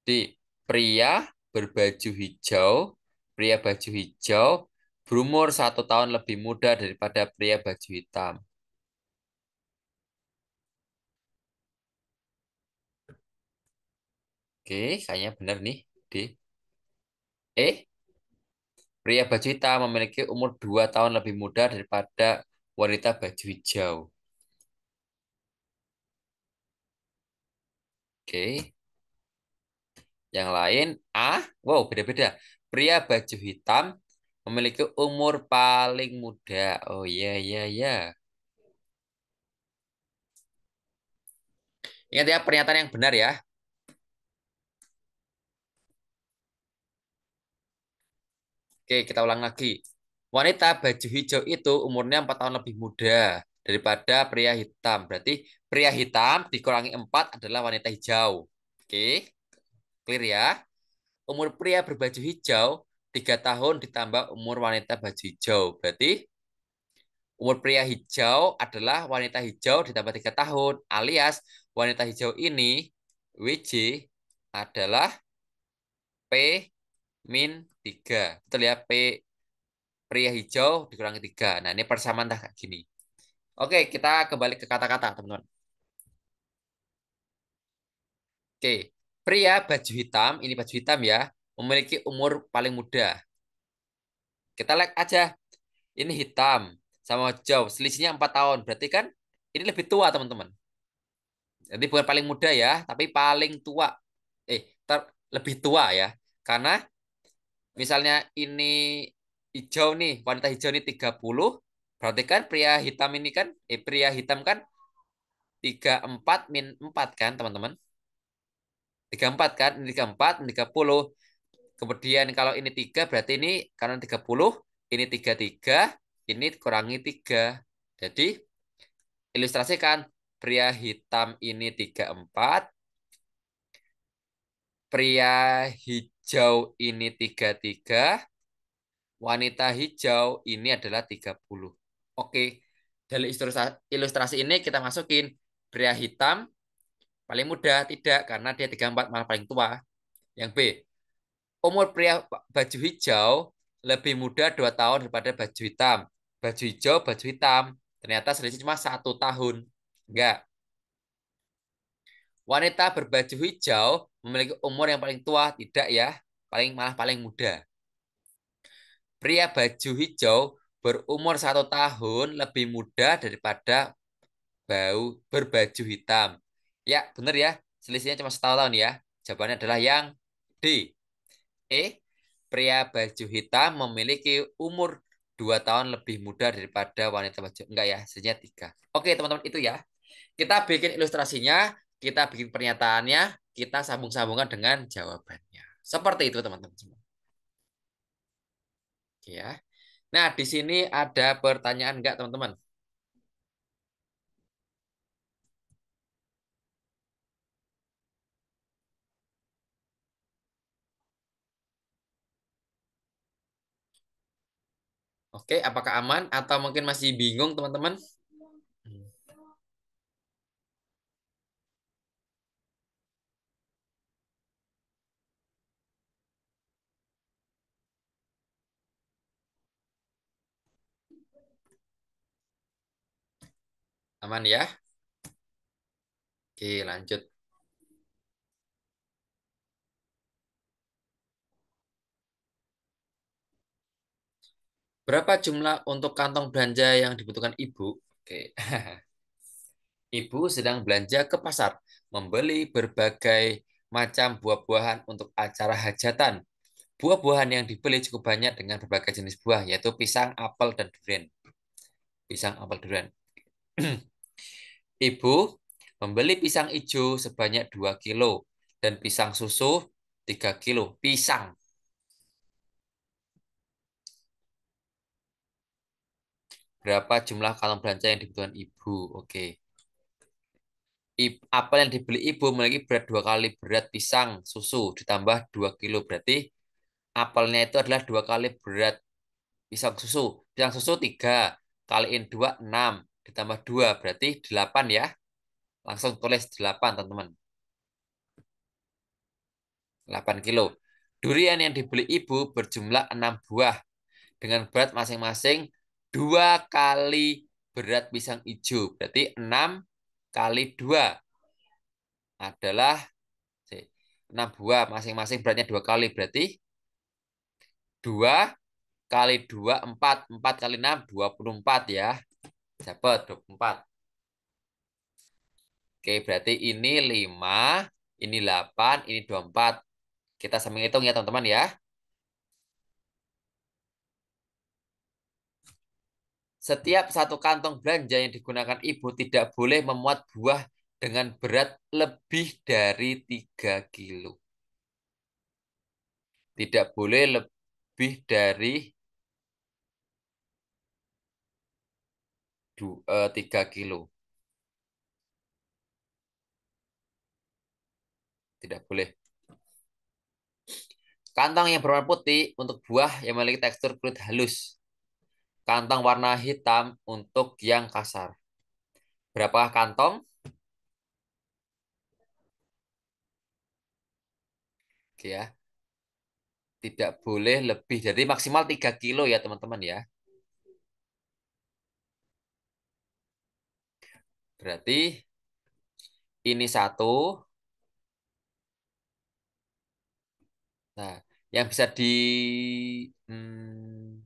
S1: D, pria berbaju hijau. Pria baju hijau berumur 1 tahun lebih muda daripada pria baju hitam. Oke, kayaknya benar nih. D. E, pria baju hitam memiliki umur 2 tahun lebih muda daripada wanita baju hijau. Oke, yang lain A. Wow, beda-beda. Pria baju hitam memiliki umur paling muda. Oh iya, iya, iya. Ingat ya, pernyataan yang benar ya. Oke, kita ulang lagi. Wanita baju hijau itu umurnya 4 tahun lebih muda daripada pria hitam. Berarti pria hitam dikurangi 4 adalah wanita hijau. Oke, clear ya. Umur pria berbaju hijau 3 tahun ditambah umur wanita baju hijau. Berarti umur pria hijau adalah wanita hijau ditambah 3 tahun. Alias wanita hijau ini, WJ, adalah P min 3. Betul ya, P pria hijau dikurangi 3. Nah, ini persamaan dah kayak gini. Oke, kita kembali ke kata-kata, teman-teman. Oke, pria baju hitam, ini baju hitam ya, memiliki umur paling muda. Kita like aja, ini hitam sama hijau, selisihnya 4 tahun. Berarti kan ini lebih tua, teman-teman. Jadi bukan paling muda ya, tapi paling tua. Lebih tua ya. Karena misalnya ini hijau nih, wanita hijau ini 30, berarti kan pria hitam kan 34 min 4 kan, teman-teman. 34 kan, ini 34, ini 30. Kemudian kalau ini 3 berarti ini karena 30, ini 33, ini kurangi 3. Jadi ilustrasikan pria hitam ini 34, pria hijau ini 33, wanita hijau ini adalah 30. Oke, dari ilustrasi ini kita masukin pria hitam paling muda, tidak, karena dia 34 malah paling tua. Yang B, umur pria baju hijau lebih muda 2 tahun daripada baju hitam. Baju hijau, baju hitam. Ternyata selisih cuma 1 tahun. Enggak. Wanita berbaju hijau memiliki umur yang paling tua, tidak ya. Malah paling muda. Pria baju hijau berumur 1 tahun lebih muda daripada berbaju hitam. Ya, benar ya. Selisihnya cuma 1 tahun ya. Jawabannya adalah yang D. Pria baju hitam memiliki umur 2 tahun lebih muda daripada wanita baju. Enggak ya, selisihnya 3. Oke, teman-teman, itu ya. Kita bikin ilustrasinya, kita bikin pernyataannya, kita sambung-sambungkan dengan jawabannya. Seperti itu, teman-teman semua. Oke ya. Nah, di sini ada pertanyaan enggak, teman-teman? Oke, apakah aman atau mungkin masih bingung, teman-teman? Hmm, Aman ya? Oke, lanjut. Berapa jumlah untuk kantong belanja yang dibutuhkan ibu? Oke. Ibu sedang belanja ke pasar, membeli berbagai macam buah-buahan untuk acara hajatan. Buah-buahan yang dibeli cukup banyak dengan berbagai jenis buah, yaitu pisang, apel, dan durian. Pisang, apel, durian. Ibu membeli pisang hijau sebanyak 2 kilo dan pisang susu 3 kilo. Pisang. Berapa jumlah kantong belanja yang dibutuhkan ibu? Oke. Apel yang dibeli ibu memiliki berat 2 kali berat pisang susu ditambah 2 kilo. Berarti apelnya itu adalah 2 kali berat pisang susu. Pisang susu 3 kaliin 2 6 ditambah 2 berarti 8 ya. Langsung tulis 8 teman-teman. 8 kilo. Durian yang dibeli ibu berjumlah 6 buah dengan berat masing-masing 2 kali berat pisang hijau. Berarti 6 kali 2 adalah 6 buah masing-masing beratnya 2 kali. Berarti 2 kali 2 4. 4 kali 6 24 ya. Dapat 24. Oke, berarti ini 5, ini 8, ini 24. Kita sambil hitung ya, teman-teman ya. Setiap satu kantong belanja yang digunakan ibu tidak boleh memuat buah dengan berat lebih dari 3 kilo. Tidak boleh lebih dari 3 kilo. Tidak boleh. Kantong yang berwarna putih untuk buah yang memiliki tekstur kulit halus. Kantong warna hitam untuk yang kasar. Berapa kantong? Oke ya. Tidak boleh lebih dari maksimal 3 kilo ya, teman-teman ya. Berarti ini satu. Nah, yang bisa hmm,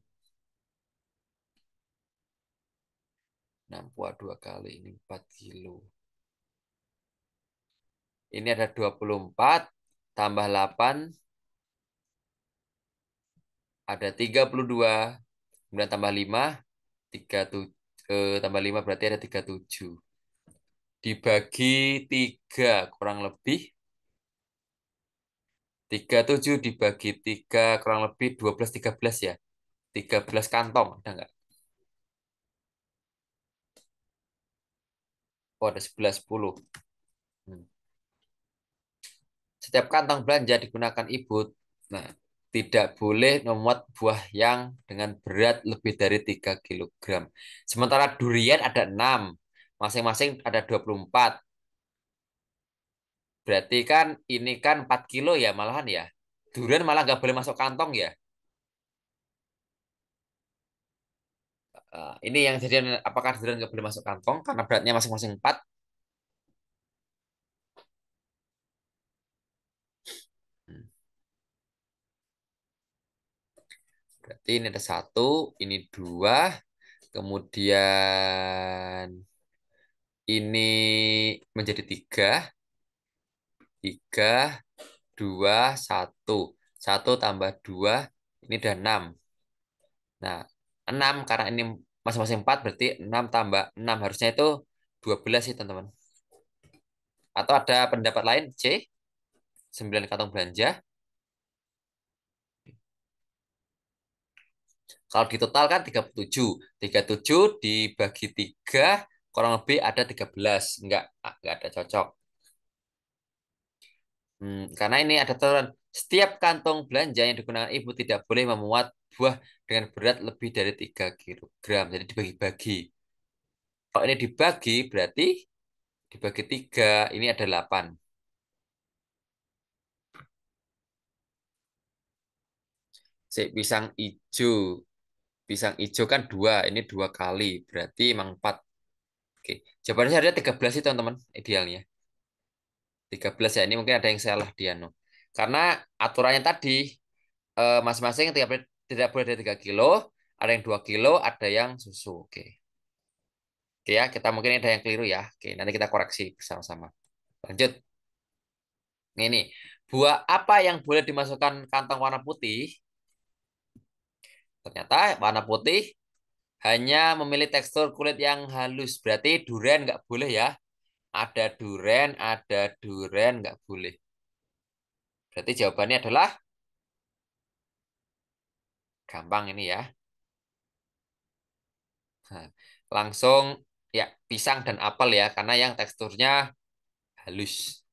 S1: 6 buah 2 kali ini 4 kilo. Ini ada 24 tambah 8 ada 32. Kemudian tambah 5 tambah 5 berarti ada 37. Dibagi 3 kurang lebih 37 dibagi 3 kurang lebih 12 13 ya. 13 kantong, ada nggak? Oh, ada 11, 10. Hmm. Setiap kantong belanja digunakan ibu. Nah, tidak boleh memuat buah yang dengan berat lebih dari 3 kilogram. Sementara durian ada 6. Masing-masing ada 24. Berarti kan ini kan 4 kilo ya malahan ya. Durian malah nggak boleh masuk kantong ya. Ini yang jadi apakah durian nggak boleh masuk kantong karena beratnya masing-masing 4? Hmm. Berarti ini ada satu, ini dua, kemudian ini menjadi tiga, tiga, dua, satu, satu tambah dua, ini udah enam. Nah, enam karena ini masing-masing empat berarti enam tambah enam harusnya itu 12 sih teman-teman. Atau ada pendapat lain C, 9 kantong belanja. Kalau di total kan 37. 37 dibagi 3 kurang lebih ada 13. Enggak ada cocok. Karena ini ada aturan. Setiap kantong belanja yang digunakan ibu tidak boleh memuat buah dengan berat lebih dari 3 kilogram. Jadi dibagi-bagi. Kalau ini dibagi berarti dibagi 3 ini ada 8. Pisang hijau. Pisang hijau kan 2. Ini 2 kali. Berarti emang 4. Oke. Jawabannya ada 13 sih teman-teman. Idealnya. 13 ya. Ini mungkin ada yang salah dia no. Karena aturannya tadi masing-masing tidak boleh dari 3 kilo. Ada yang 2 kilo, ada yang susu. Oke. Oke ya, kita mungkin ada yang keliru ya. Oke, nanti kita koreksi bersama-sama. Lanjut. Ini, buah apa yang boleh dimasukkan kantong warna putih? Ternyata warna putih hanya memilih tekstur kulit yang halus. Berarti durian nggak boleh ya. Ada durian nggak boleh. Berarti jawabannya adalah gampang ini ya. Nah, langsung ya pisang dan apel ya, karena yang teksturnya halus.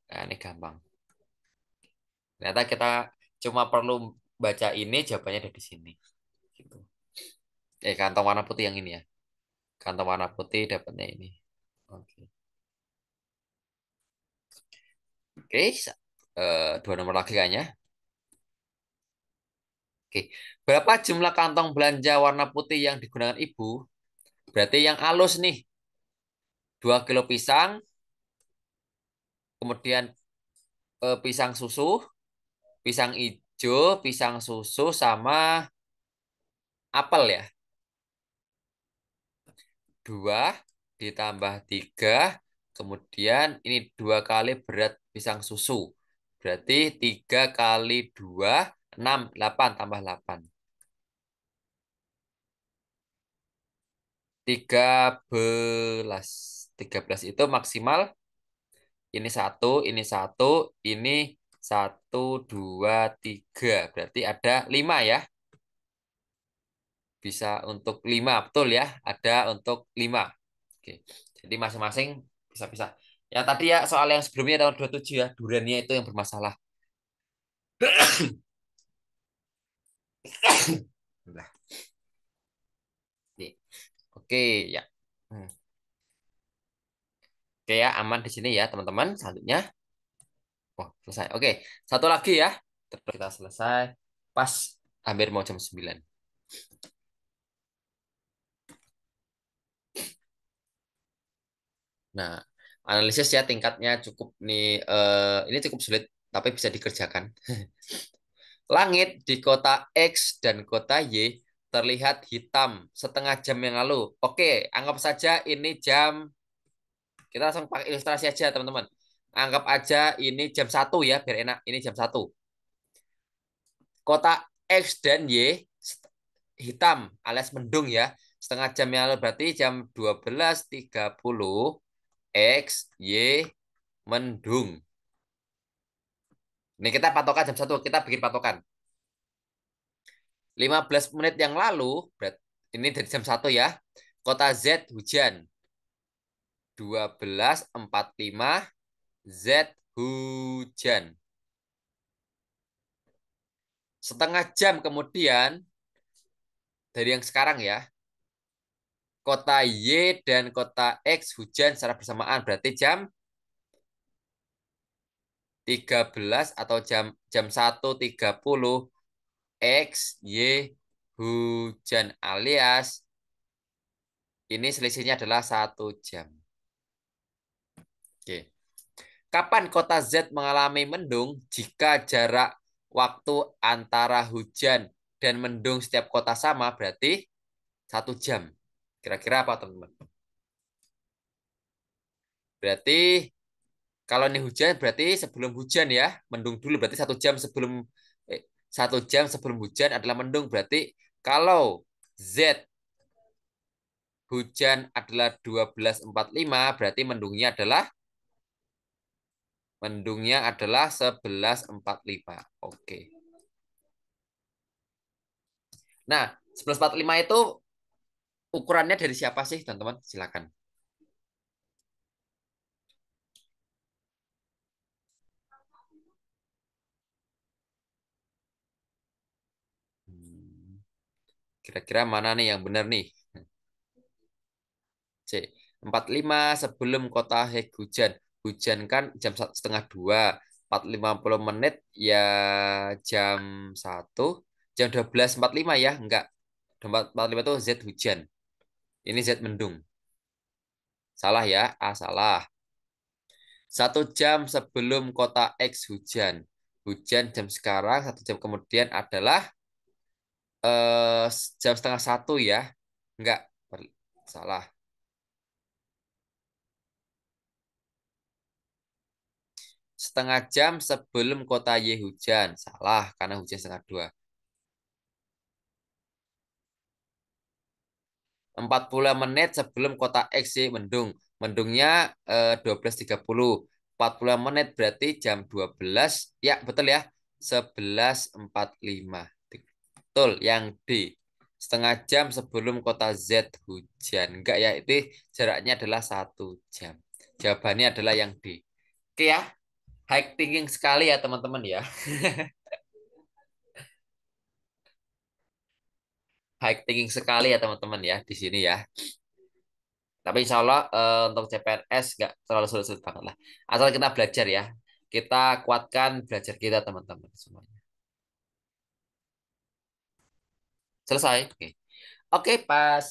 S1: Nah, ini gampang. Ternyata kita cuma perlu baca ini, jawabannya ada di sini. Gitu. Kantong warna putih yang ini ya. Kantong warna putih dapatnya ini. Oke. Oke, dua nomor lagi kayaknya. Oke. Berapa jumlah kantong belanja warna putih yang digunakan ibu? Berarti yang halus nih. 2 kilo pisang, kemudian pisang susu, pisang hijau, pisang susu, sama apel ya. 2 ditambah 3, kemudian ini 2 kali berat pisang susu. Berarti 3 kali 2, 6, 8 tambah 8. 13. 13 itu maksimal. Ini ini satu, dua, tiga. Berarti ada 5 ya. Bisa untuk 5, betul ya. Ada untuk 5. Oke. Jadi masing-masing bisa-bisa. Yang tadi ya soal yang sebelumnya tahun 27 ya, duriannya itu yang bermasalah. Nah, nih. Oke ya. Hmm. Oke ya, aman di sini ya teman-teman. Selanjutnya, oh selesai. Oke, satu lagi ya. Terus kita selesai. Pas hampir mau jam 9. Nah, analisis ya tingkatnya cukup nih. Ini cukup sulit, tapi bisa dikerjakan. Langit di kota X dan kota Y terlihat hitam setengah jam yang lalu. Oke, anggap saja ini jam. Kita langsung pakai ilustrasi aja, teman-teman. Anggap aja ini jam 1 ya, biar enak. Ini jam 1. Kota X dan Y hitam alias mendung ya. Setengah jam yang lalu berarti jam 12.30 X, Y, mendung. Ini kita patokan jam 1, kita bikin patokan. 15 menit yang lalu, ini dari jam 1 ya, kota Z hujan. 12.45 Z hujan. Setengah jam kemudian dari yang sekarang ya, kota Y dan kota X hujan secara bersamaan. Berarti jam 13 atau jam 1.30 X, Y hujan alias ini selisihnya adalah 1 jam. Oke. Kapan kota Z mengalami mendung jika jarak waktu antara hujan dan mendung setiap kota sama berarti 1 jam. Kira-kira apa teman-teman? Berarti kalau ini hujan berarti sebelum hujan ya, mendung dulu berarti 1 jam sebelum eh, 1 jam sebelum hujan adalah mendung berarti kalau Z hujan adalah 12.45 berarti mendungnya adalah 11.45. Oke. Nah, 11.45 itu ukurannya dari siapa sih, teman-teman? Silakan. Hmm, Kira-kira mana nih yang benar nih? C. 45 sebelum kota Hague hujan. Hujan kan jam 1:30. 4:50 ya jam 1. Jam 12.45 ya? Enggak. 4:45 itu Z hujan. Ini Z mendung. Salah ya? A salah. 1 jam sebelum kota X hujan. Hujan jam sekarang, 1 jam kemudian adalah eh, jam 1:30 ya. Enggak. Salah. Setengah jam sebelum kota Y hujan. Salah, karena hujan setengah 2. 40 menit sebelum kota X Y mendung. Mendungnya 12.30. 40 menit berarti jam 12. Ya, betul ya. 11.45. Betul, yang D. Setengah jam sebelum kota Z hujan. Enggak ya, itu jaraknya adalah 1 jam. Jawabannya adalah yang D. Oke ya, high thinking sekali ya teman-teman ya. High thinking sekali ya teman-teman ya di sini ya. Tapi insya Allah untuk CPNS nggak terlalu sulit-sulit banget lah. Asal kita belajar ya. Kita kuatkan belajar kita teman-teman semuanya. Selesai. Oke. Oke, pas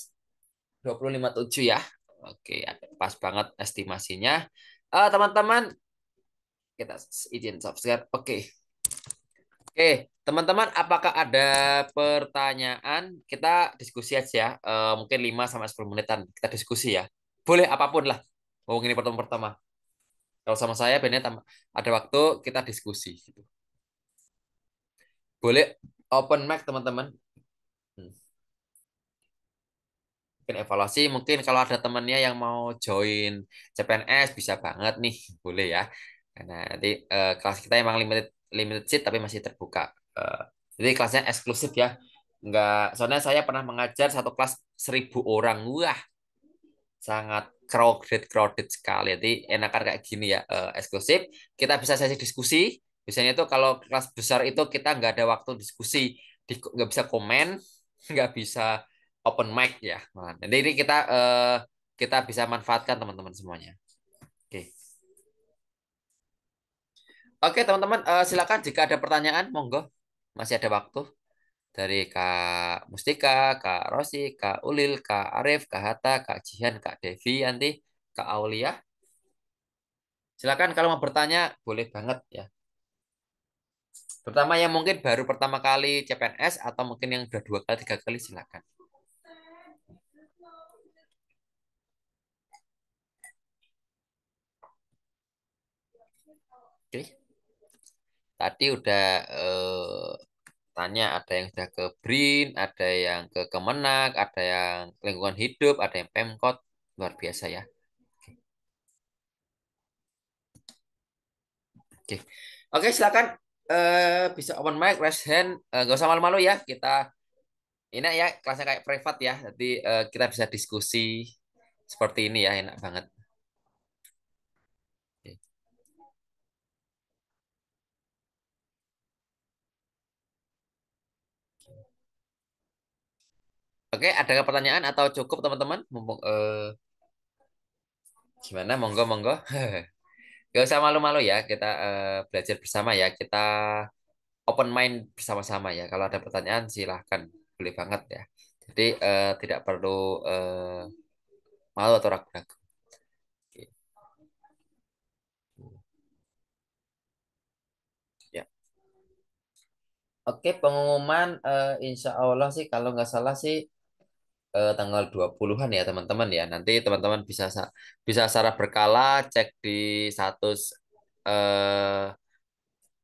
S1: 25.7 ya. Oke, pas banget estimasinya. Teman-teman, kita izin subscribe. Oke. Oke, teman-teman, apakah ada pertanyaan? Kita diskusi aja. Mungkin 5 sampai 10 menitan kita diskusi ya. Boleh apapun lah. Oh, ini pertemuan pertama. Kalau sama saya benar ada waktu kita diskusi gitu. Boleh open mic teman-teman. Hmm, Mungkin evaluasi, mungkin kalau ada temennya yang mau join CPNS bisa banget nih, boleh ya. Karena nanti kelas kita emang limited limited seat tapi masih terbuka. Eh, jadi kelasnya eksklusif ya. Enggak, soalnya saya pernah mengajar satu kelas 1.000 orang. Wah, sangat crowded crowded sekali. Jadi enakan kayak gini ya, eksklusif. Kita bisa sesi diskusi. Biasanya itu kalau kelas besar itu kita nggak ada waktu diskusi, nggak bisa komen, nggak bisa open mic ya. Nah, jadi ini kita bisa manfaatkan teman-teman semuanya. Oke, oke teman-teman, silakan jika ada pertanyaan, monggo masih ada waktu dari Kak Mustika, Kak Rosi, Kak Ulil, Kak Arif, Kak Hatta, Kak Jihan, Kak Devi, Yanti, Kak Aulia. Silakan kalau mau bertanya, boleh banget ya. Terutama yang mungkin baru pertama kali CPNS atau mungkin yang udah 2 kali, 3 kali, silakan. Oke, tadi udah tanya ada yang sudah ke BRIN, ada yang ke Kemenak, ada yang lingkungan hidup, ada yang Pemkot, luar biasa ya. Oke, oke silakan bisa open mic, raise hand, gak usah malu-malu ya. Kita ini ya kelasnya kayak privat ya, jadi kita bisa diskusi seperti ini ya, enak banget. Oke, ada pertanyaan atau cukup teman-teman? Mumpung, gimana? Monggo, monggo. Gak usah malu-malu ya, kita belajar bersama ya. Kita open mind bersama-sama ya. Kalau ada pertanyaan silahkan, boleh banget ya. Jadi tidak perlu malu atau ragu-ragu. Oke. Ya. Oke, pengumuman insya Allah sih kalau nggak salah sih tanggal 20-an ya teman-teman ya. Nanti teman-teman bisa secara berkala cek di status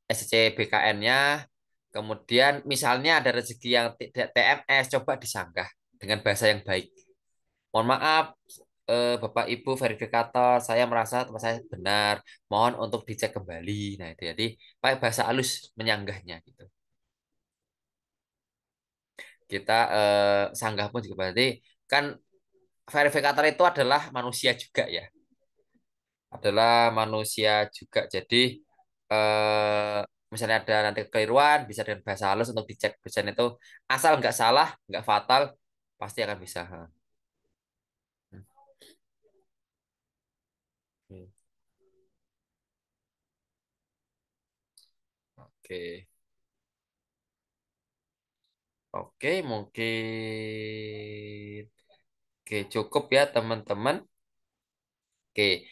S1: SCBKN-nya. Kemudian misalnya ada rezeki yang tidak TMS, coba disanggah dengan bahasa yang baik. Mohon maaf, Bapak Ibu verifikator, saya merasa tempat saya benar. Mohon untuk dicek kembali. Nah, itu jadi pakai bahasa halus menyanggahnya gitu. Kita sanggah pun juga berarti kan verifikator itu adalah manusia juga ya, adalah manusia juga. Jadi eh, misalnya ada nanti kekeliruan, bisa dengan bahasa halus untuk dicek tulisan itu asal nggak salah, nggak fatal, pasti akan bisa. Ha. Hmm. Hmm. Oke, oke mungkin, oke cukup ya teman-teman. Oke,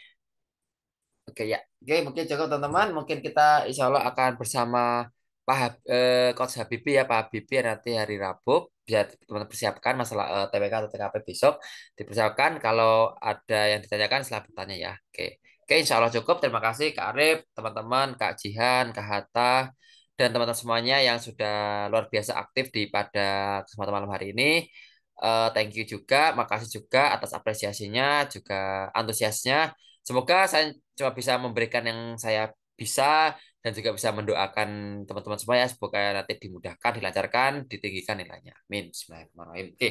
S1: oke ya, oke mungkin cukup teman-teman. Mungkin kita insya Allah akan bersama Coach Habibie ya, Pak Habibie nanti hari Rabu. Biar teman-teman persiapkan masalah TWK atau TKP besok. Dipersiapkan kalau ada yang ditanyakan silahkan bertanya ya. Oke, oke insya Allah cukup. Terima kasih Kak Arif, teman-teman, Kak Jihan, Kak Hatta, dan teman-teman semuanya yang sudah luar biasa aktif di pada kesempatan malam hari ini. Thank you juga, makasih juga atas apresiasinya, juga antusiasnya. Semoga saya cuma bisa memberikan yang saya bisa dan juga bisa mendoakan teman-teman semua ya semoga nanti dimudahkan, dilancarkan, ditinggikan nilainya. Amin. Bismillahirrahmanirrahim. Oke.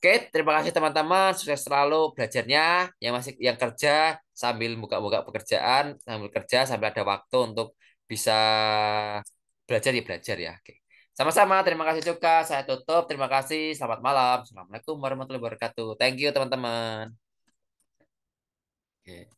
S1: Oke, terima kasih teman-teman. Sukses selalu belajarnya. Yang kerja sambil buka-buka pekerjaan, sambil kerja sambil ada waktu untuk bisa belajar ya belajar ya. Oke. Sama-sama, terima kasih juga. Saya tutup. Terima kasih. Selamat malam. Assalamualaikum warahmatullahi wabarakatuh. Thank you teman-teman. Oke.